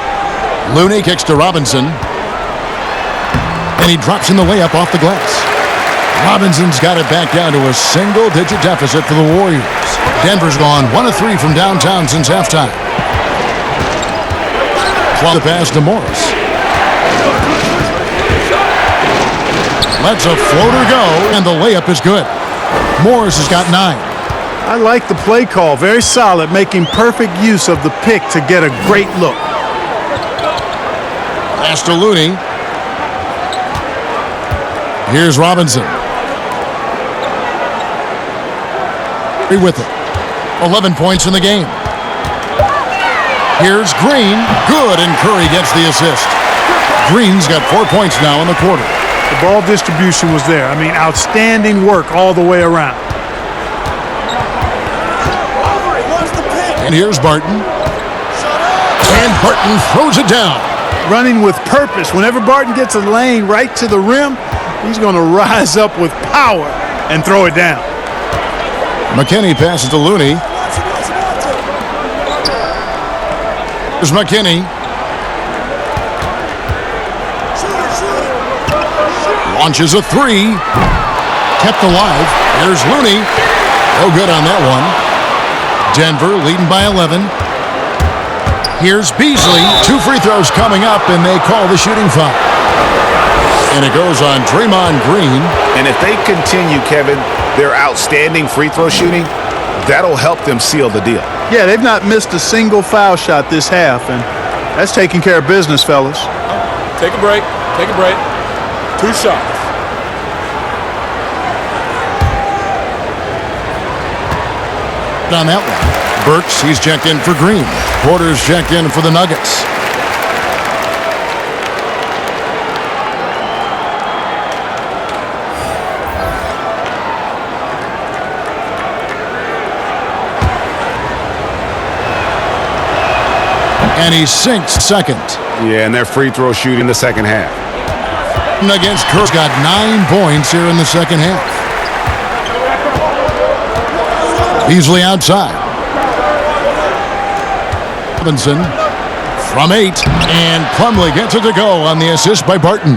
Looney kicks to Robinson. And he drops in the layup off the glass. Robinson's got it back down to a single-digit deficit for the Warriors. Denver's gone 1 of 3 from downtown since halftime. The pass to Morris. Lets a floater go, and the layup is good. Morris has got 9. I like the play call. Very solid, making perfect use of the pick to get a great look. Pass to Looney. Here's Robinson. With it. 11 points in the game. Here's Green. Good, and Curry gets the assist. Green's got 4 points now in the quarter. The ball distribution was there. I mean, outstanding work all the way around. And here's Barton. And Barton throws it down. Running with purpose. Whenever Barton gets a lane right to the rim, he's going to rise up with power and throw it down. McKinney passes to Looney. Here's McKinney. Launches a 3. Kept alive. Here's Looney. No good on that one. Denver leading by 11. Here's Beasley. 2 free throws coming up, and they call the shooting foul. And it goes on Draymond Green. And if they continue, Kevin, their outstanding free throw shooting, that'll help them seal the deal. Yeah, they've not missed a single foul shot this half, and that's taking care of business, fellas. Take a break. Take a break. 2 shots. On that one. Burks, he's checked in for Green. Porter's checked in for the Nuggets. And he sinks second. Yeah, and their free throw shooting in the second half. And against Kurt's got 9 points here in the second half. Beasley outside. Robinson from 8. And Plumlee gets it to go on the assist by Barton.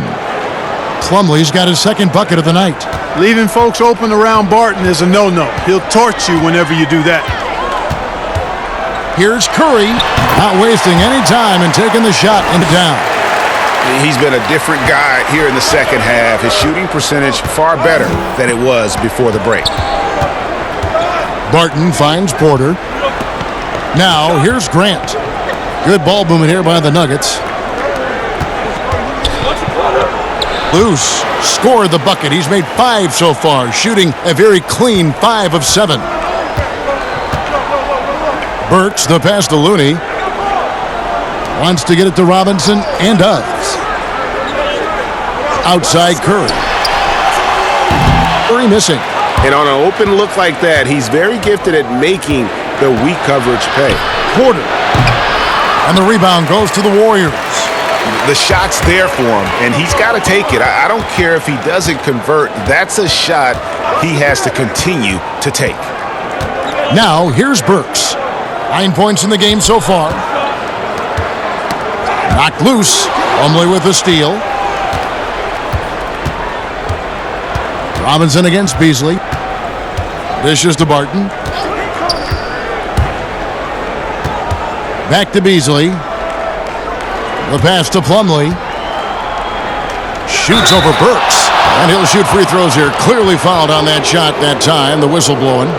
Plumlee's got his second bucket of the night. Leaving folks open around Barton is a no-no. He'll torch you whenever you do that. Here's Curry, not wasting any time and taking the shot and down. He's been a different guy here in the second half. His shooting percentage far better than it was before the break. Barton finds Porter. Now, here's Grant. Good ball movement here by the Nuggets. Loose. Scored the bucket. He's made 5 so far, shooting a very clean 5 of 7. Burks, the pass to Looney. Wants to get it to Robinson, and does. Outside Curry. Curry missing. And on an open look like that, he's very gifted at making the weak coverage pay. Porter. And the rebound goes to the Warriors. The shot's there for him, and he's got to take it. I don't care if he doesn't convert. That's a shot he has to continue to take. Now, here's Burks. 9 points in the game so far. Knocked loose. Plumlee with the steal. Robinson against Beasley. Dishes to Barton. Back to Beasley. The pass to Plumlee. Shoots over Burks. And he'll shoot free throws here. Clearly fouled on that shot that time. The whistle blowing.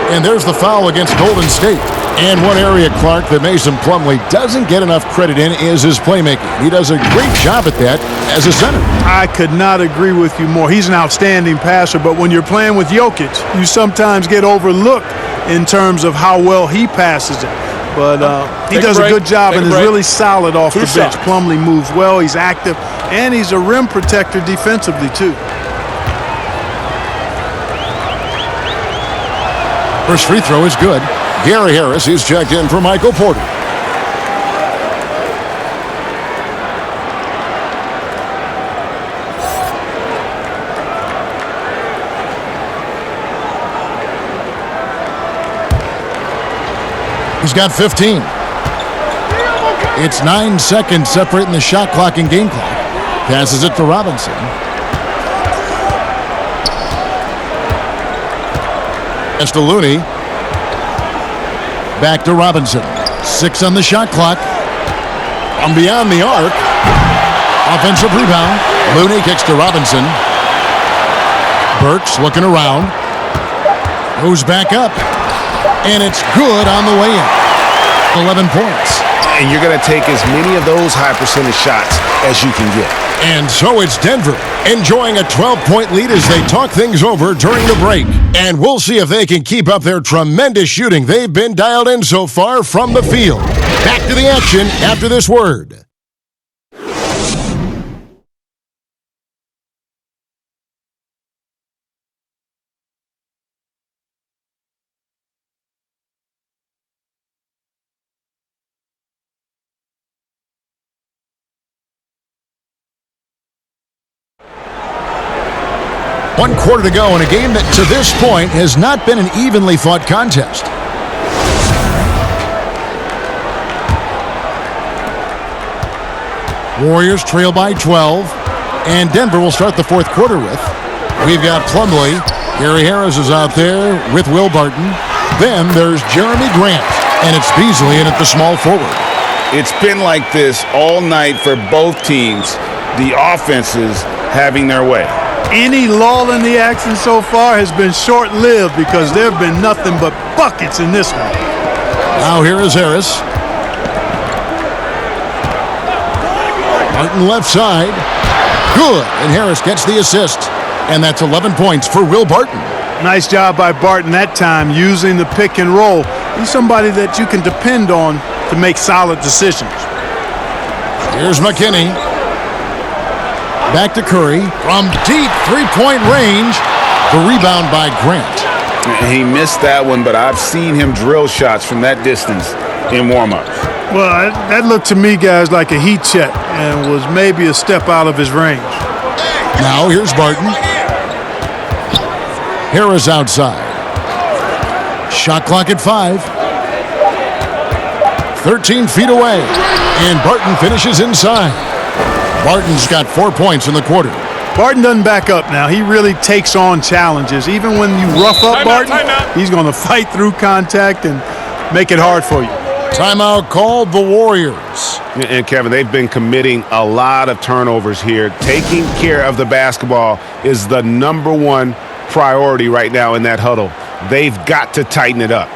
And there's the foul against Golden State. And one area, Clark, that Mason Plumlee doesn't get enough credit in is his playmaking. He does a great job at that as a center. I could not agree with you more. He's an outstanding passer, but when you're playing with Jokic, you sometimes get overlooked in terms of how well he passes it. But he does a good job and is really solid off the bench. Plumlee moves well, he's active, and he's a rim protector defensively, too. First free throw is good. Gary Harris is checked in for Michael Porter. He's got 15. It's 9 seconds separating the shot clock and game clock. Passes it to Robinson. Pass to Looney. Back to Robinson. 6 on the shot clock. From beyond the arc. Offensive rebound. Looney kicks to Robinson. Burks looking around. Goes back up. And it's good on the way in. 11 points. And you're going to take as many of those high percentage shots as you can get. And so it's Denver enjoying a 12-point lead as they talk things over during the break. And we'll see if they can keep up their tremendous shooting they've been dialed in so far from the field. Back to the action after this word. One quarter to go in a game that, to this point, has not been an evenly fought contest. Warriors trail by 12, and Denver will start the fourth quarter with. We've got Plumlee. Gary Harris is out there with Will Barton. Then there's Jeremy Grant, and it's Beasley in at the small forward. It's been like this all night for both teams. The offenses having their way. Any lull in the action so far has been short-lived because there have been nothing but buckets in this one. Now here is Harris. Barton left side. Good. And Harris gets the assist. And that's 11 points for Will Barton. Nice job by Barton that time using the pick and roll. He's somebody that you can depend on to make solid decisions. Here's McKinney. Back to Curry from deep three-point range. The rebound by Grant. He missed that one, but I've seen him drill shots from that distance in warm-ups. Well, that looked to me, guys, like a heat check and was maybe a step out of his range. Now here's Barton. Harris outside. Shot clock at 5. 13 feet away. And Barton finishes inside. Barton's got 4 points in the quarter. Barton doesn't back up now. He really takes on challenges. Even when you rough up Barton, he's going to fight through contact and make it hard for you. Timeout called the Warriors. And Kevin, they've been committing a lot of turnovers here. Taking care of the basketball is the #1 priority right now in that huddle. They've got to tighten it up.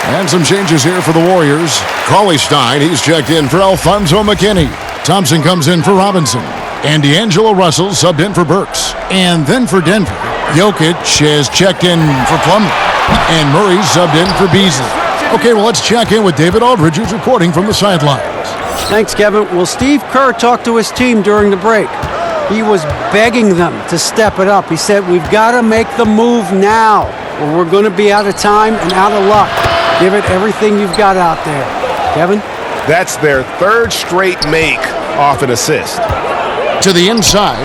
And some changes here for the Warriors. Cauley-Stein, he's checked in for Alfonso McKinney. Thompson comes in for Robinson. And D'Angelo Russell subbed in for Burks. And then for Denver, Jokic has checked in for Plumlee. And Murray subbed in for Beasley. Okay, well, let's check in with David Aldridge, who's reporting from the sidelines. Thanks, Kevin. Well, Steve Kerr talked to his team during the break. He was begging them to step it up. He said, we've got to make the move now, or we're going to be out of time and out of luck. Give it everything you've got out there. Kevin? That's their third straight make off an assist. To the inside.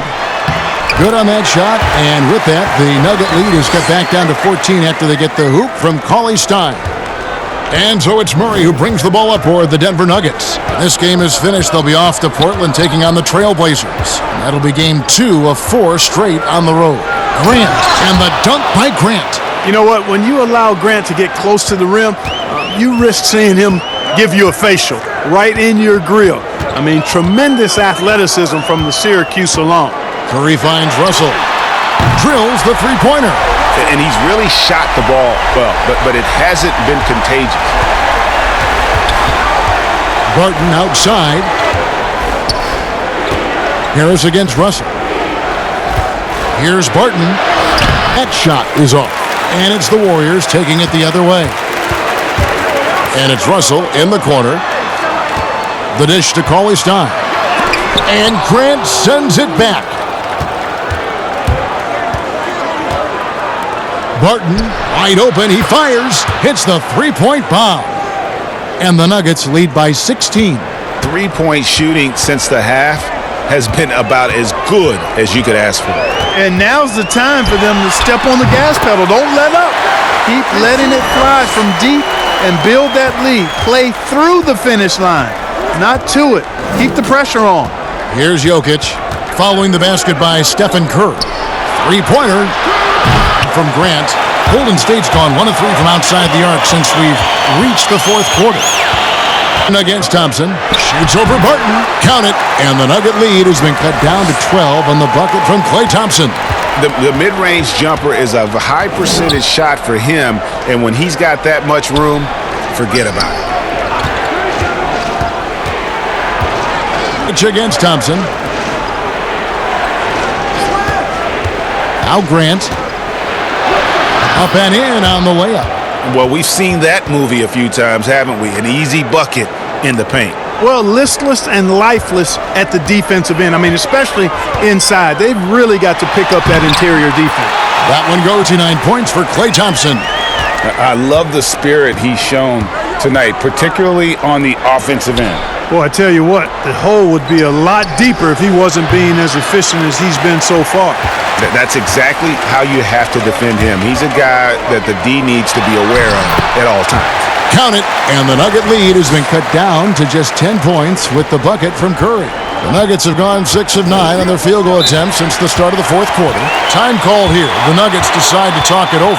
Good on that shot. And with that, the Nugget lead is cut back down to 14 after they get the hoop from Cauley-Stein. And so it's Murray who brings the ball up for the Denver Nuggets. This game is finished. They'll be off to Portland taking on the Trailblazers. And that'll be game 2 of 4 straight on the road. Grant, and the dunk by Grant. You know what? When you allow Grant to get close to the rim, you risk seeing him give you a facial right in your grill. I mean, tremendous athleticism from the Syracuse alum. Curry finds Russell. Drills the three-pointer. And he's really shot the ball well, but it hasn't been contagious. Barton outside. Harris against Russell. Here's Barton. That shot is off. And it's the Warriors taking it the other way. And it's Russell in the corner. The dish to Cauley-Stein. And Grant sends it back. Barton, wide open, he fires, hits the three-point bomb. And the Nuggets lead by 16. Three-point shooting since the half has been about as good as you could ask for. And now's the time for them to step on the gas pedal. Don't let up. Keep letting it fly from deep and build that lead. Play through the finish line, not to it. Keep the pressure on. Here's Jokic, following the basket by Stephen Kerr. Three-pointer from Grant. Golden State's gone 1 of 3 from outside the arc since we've reached the fourth quarter. Against Thompson, shoots over Barton, count it, and the Nugget lead has been cut down to 12 on the bucket from Klay Thompson. The mid-range jumper is a high percentage shot for him, and when he's got that much room, forget about it. Against Thompson. Now Grant. Up and in on the layup. Well, we've seen that movie a few times, haven't we? An easy bucket in the paint. Well, listless and lifeless at the defensive end. I mean, especially inside. They've really got to pick up that interior defense. That one goes to 9 points for Klay Thompson. I love the spirit he's shown tonight, particularly on the offensive end. Boy, I tell you what, the hole would be a lot deeper if he wasn't being as efficient as he's been so far. That's exactly how you have to defend him. He's a guy that the D needs to be aware of at all times. Count it, and the Nugget lead has been cut down to just 10 points with the bucket from Curry. The Nuggets have gone 6 of 9 on their field goal attempts since the start of the fourth quarter. Time called here. The Nuggets decide to talk it over.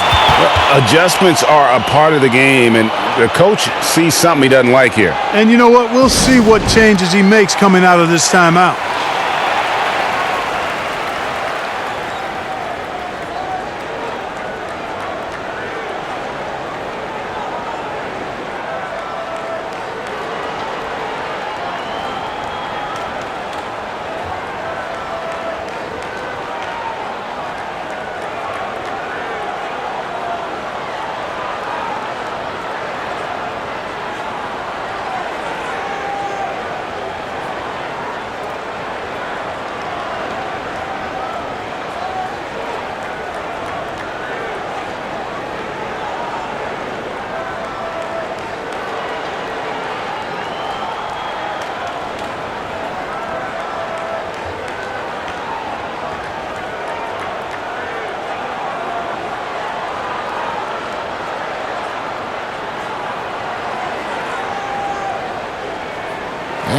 Adjustments are a part of the game, and the coach sees something he doesn't like here. And you know what? We'll see what changes he makes coming out of this timeout.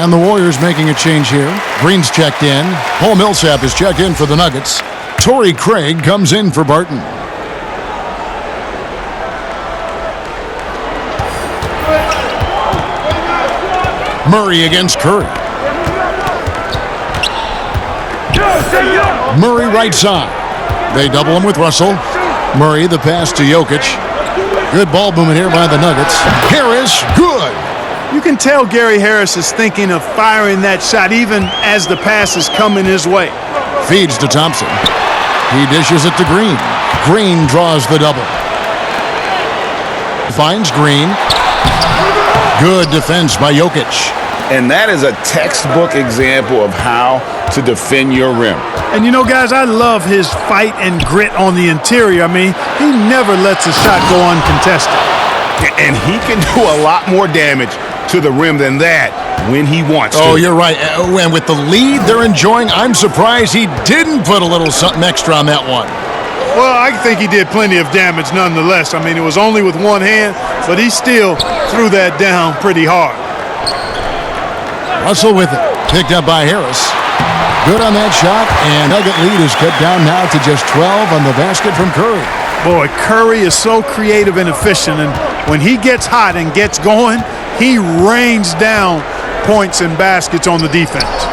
And the Warriors making a change here. Green's checked in. Paul Millsap is checked in for the Nuggets. Torrey Craig comes in for Barton. Murray against Curry. Murray right side. They double him with Russell. Murray, the pass to Jokic. Good ball movement here by the Nuggets. Harris, good. You can tell Gary Harris is thinking of firing that shot even as the pass is coming his way. Feeds to Thompson. He dishes it to Green. Green draws the double. Finds Green. Good defense by Jokic. And that is a textbook example of how to defend your rim. And you know, guys, I love his fight and grit on the interior. I mean, he never lets a shot go uncontested. And he can do a lot more damage to the rim than that when he wants to. Oh, you're right. And with the lead they're enjoying, I'm surprised he didn't put a little something extra on that one. Well, I think he did plenty of damage nonetheless. I mean, it was only with one hand, but he still threw that down pretty hard. Russell with it. Picked up by Harris. Good on that shot, and Nugget lead is cut down now to just 12 on the basket from Curry. Boy, Curry is so creative and efficient, and when he gets hot and gets going, he rains down points and baskets on the defense.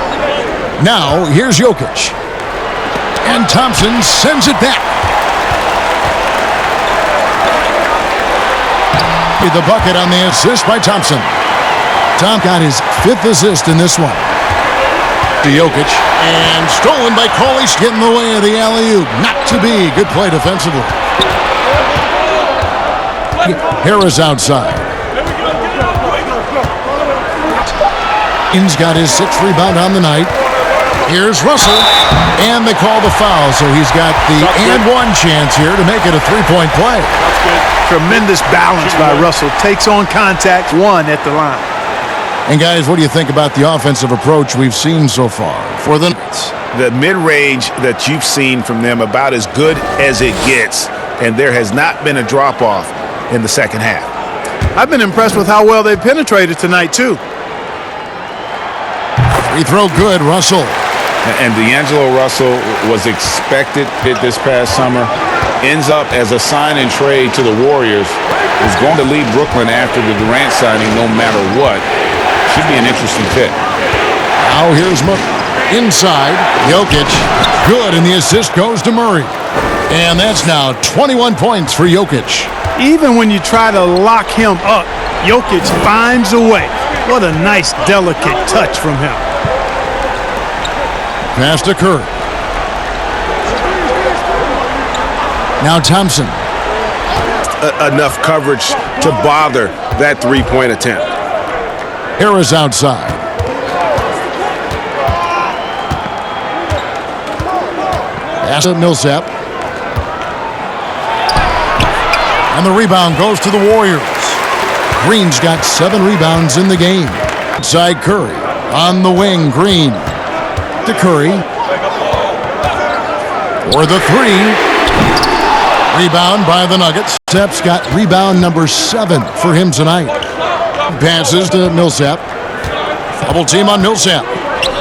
Now, here's Jokic. And Thompson sends it back. The bucket on the assist by Thompson. Tom got his 5th assist in this one. To Jokic. And stolen by Coley's getting in the way of the alley-oop. Not to be. Good play defensively. Harris outside. He's got his 6th rebound on the night. Here's Russell. And they call the foul, so he's got the and one chance here to make it a 3-point play. That's good. Tremendous balance by Russell. Takes on contact, one at the line. And guys, what do you think about the offensive approach we've seen so far for the Nuggets? The mid-range that you've seen from them about as good as it gets, and there has not been a drop-off in the second half. I've been impressed with how well they penetrated tonight, too. Free throw good, Russell. And D'Angelo Russell was expected this past summer. Ends up as a sign and trade to the Warriors. Is going to lead Brooklyn after the Durant signing no matter what. Should be an interesting fit. Now here's Murray. Inside, Jokic. Good, and the assist goes to Murray. And that's now 21 points for Jokic. Even when you try to lock him up, Jokic finds a way. What a nice, delicate touch from him. Pass to Curry. Now Thompson. Enough coverage to bother that three-point attempt. Harris outside. Pass to Millsap. And the rebound goes to the Warriors. Green's got 7 rebounds in the game. Inside Curry. On the wing, Green. To Curry. For the 3. Rebound by the Nuggets. Millsap's got rebound number 7 for him tonight. Passes to Millsap. Double team on Millsap.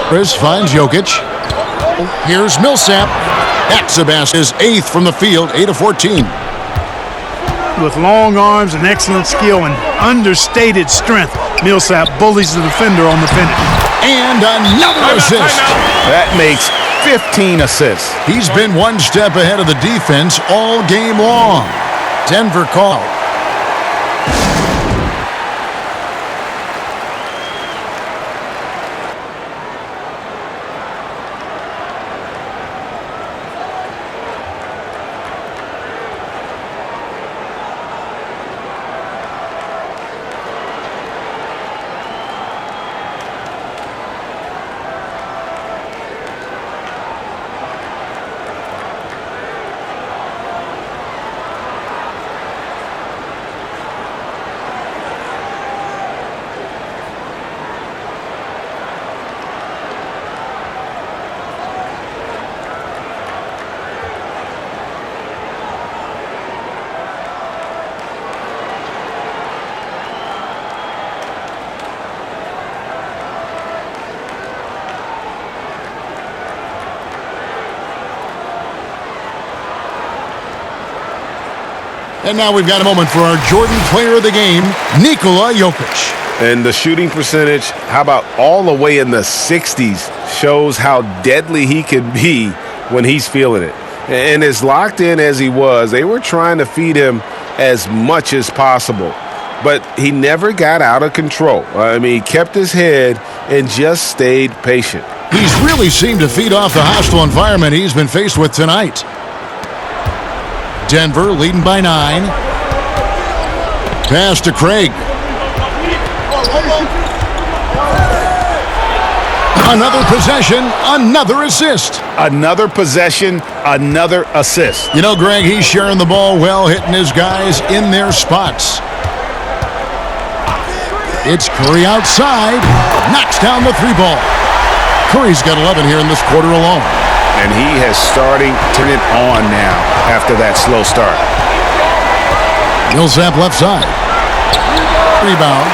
Chris finds Jokic. Here's Millsap. That's a basket. His 8th from the field, 8 of 14. With long arms and excellent skill and understated strength, Millsap bullies the defender on the finish. And another assist. That makes 15 assists. He's been one step ahead of the defense all game long. Denver call. And now we've got a moment for our Jordan player of the game, Nikola Jokic. And the shooting percentage, how about all the way in the 60s, shows how deadly he can be when he's feeling it. And as locked in as he was, they were trying to feed him as much as possible. But he never got out of control. I mean, he kept his head and just stayed patient. He's really seemed to feed off the hostile environment he's been faced with tonight. Denver leading by 9. Pass to Craig. Another possession, another assist. Another possession, another assist. You know, Greg, he's sharing the ball well, hitting his guys in their spots. It's Curry outside, knocks down the 3-ball. Curry's got 11 here in this quarter alone. And he has starting to turn it on now after that slow start. Millsap left side. Rebound.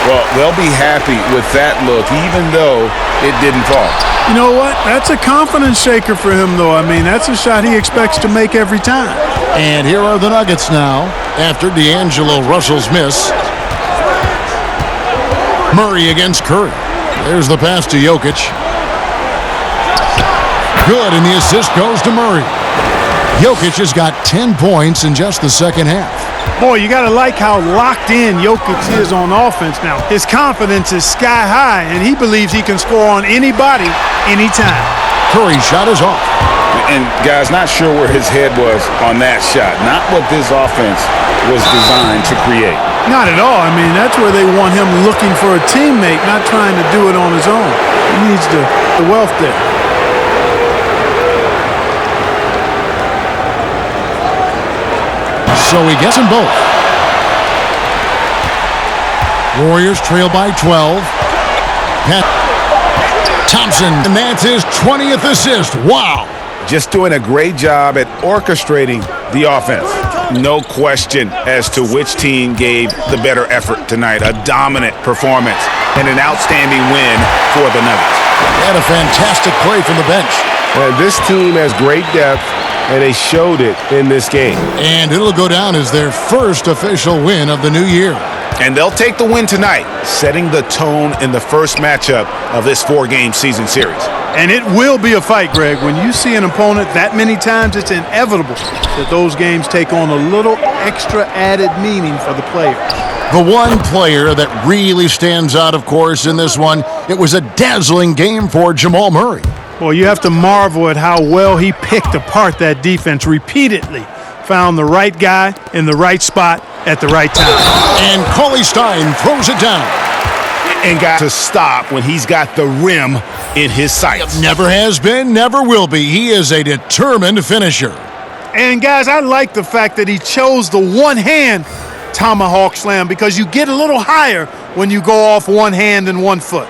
Well, they'll be happy with that look, even though it didn't fall. You know what? That's a confidence shaker for him, though. I mean, that's a shot he expects to make every time. And here are the Nuggets now after D'Angelo Russell's miss. Murray against Curry. There's the pass to Jokic. Good, and the assist goes to Murray. Jokic has got 10 points in just the second half. Boy, you got to like how locked in Jokic is on offense now. His confidence is sky high, and he believes he can score on anybody, anytime. Curry's shot is off. And, guys, not sure where his head was on that shot. Not what this offense was designed to create. Not at all. I mean, that's where they want him looking for a teammate, not trying to do it on his own. He needs the wealth there. So he gets them both. Warriors trail by 12. Thompson, and that's his 20th assist. Wow. Just doing a great job at orchestrating the offense. No question as to which team gave the better effort tonight. A dominant performance and an outstanding win for the Nuggets. And a fantastic play from the bench. This team has great depth, and they showed it in this game. And it'll go down as their first official win of the new year. And they'll take the win tonight, setting the tone in the first matchup of this 4-game season series. And it will be a fight, Greg. When you see an opponent that many times, it's inevitable that those games take on a little extra added meaning for the player. The one player that really stands out, of course, in this one, it was a dazzling game for Jamal Murray. Well, you have to marvel at how well he picked apart that defense repeatedly. Found the right guy in the right spot at the right time. And Cauley Stein throws it down. And got to stop when he's got the rim in his sights. Never has been, never will be. He is a determined finisher. And, guys, I like the fact that he chose the one-hand tomahawk slam because you get a little higher when you go off one hand and one foot.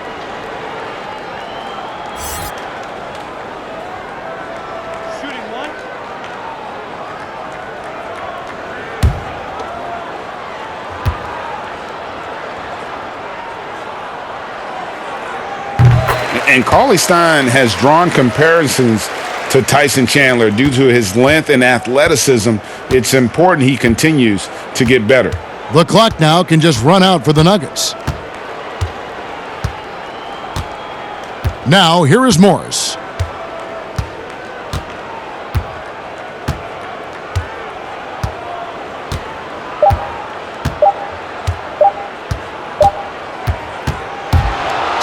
And Cauley Stein has drawn comparisons to Tyson Chandler due to his length and athleticism. It's important he continues to get better. The clock now can just run out for the Nuggets. Now, here is Morris.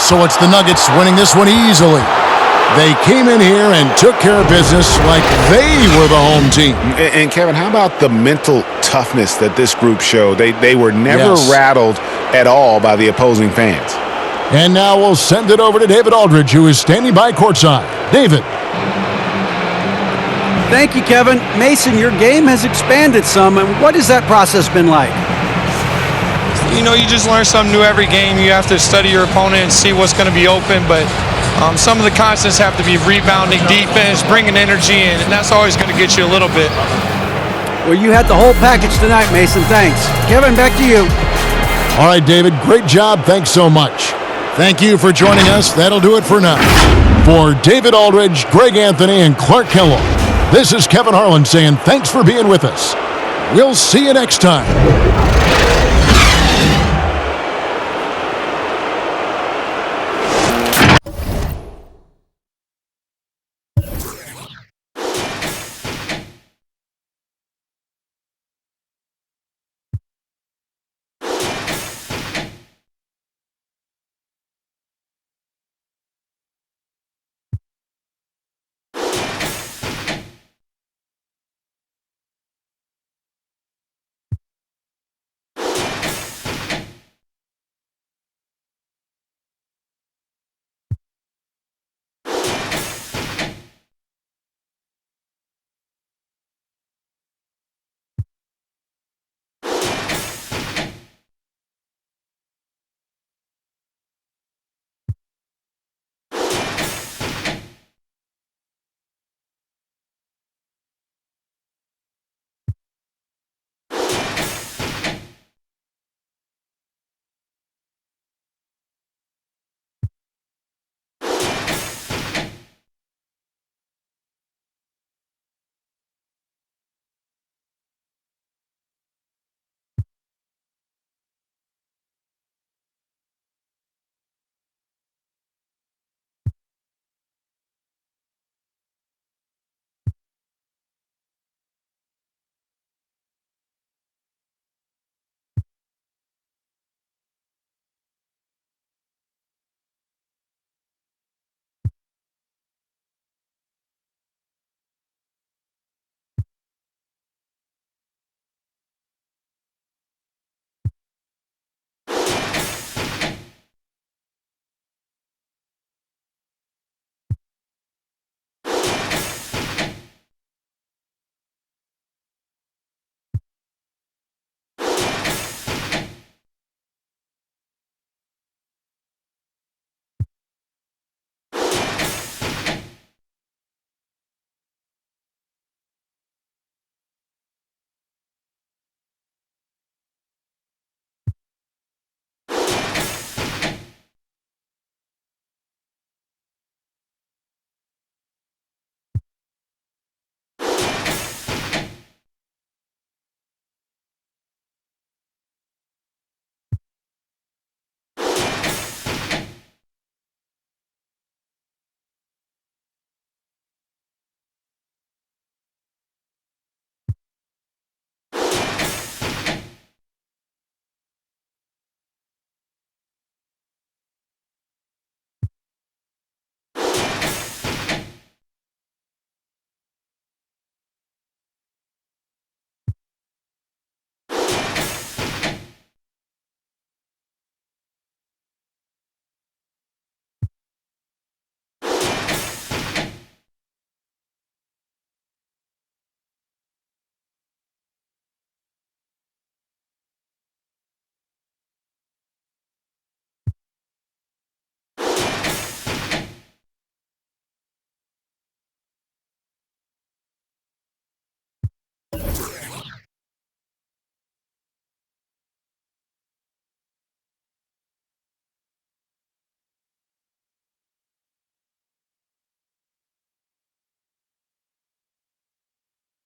So it's the Nuggets winning this one easily. They came in here and took care of business like they were the home team. And Kevin, how about the mental toughness that this group showed? They were never rattled at all by the opposing fans. And now we'll send it over to David Aldridge, who is standing by courtside. David. Thank you, Kevin. Mason, your game has expanded some, and what has that process been like? You know, you just learn something new every game. You have to study your opponent and see what's going to be open, but some of the constants have to be rebounding, defense, bringing energy in, and that's always going to get you a little bit. Well, you had the whole package tonight, Mason. Thanks. Kevin, back to you. All right, David, great job. Thanks so much. Thank you for joining us. That'll do it for now. For David Aldridge, Greg Anthony, and Clark Kellogg, this is Kevin Harlan saying thanks for being with us. We'll see you next time.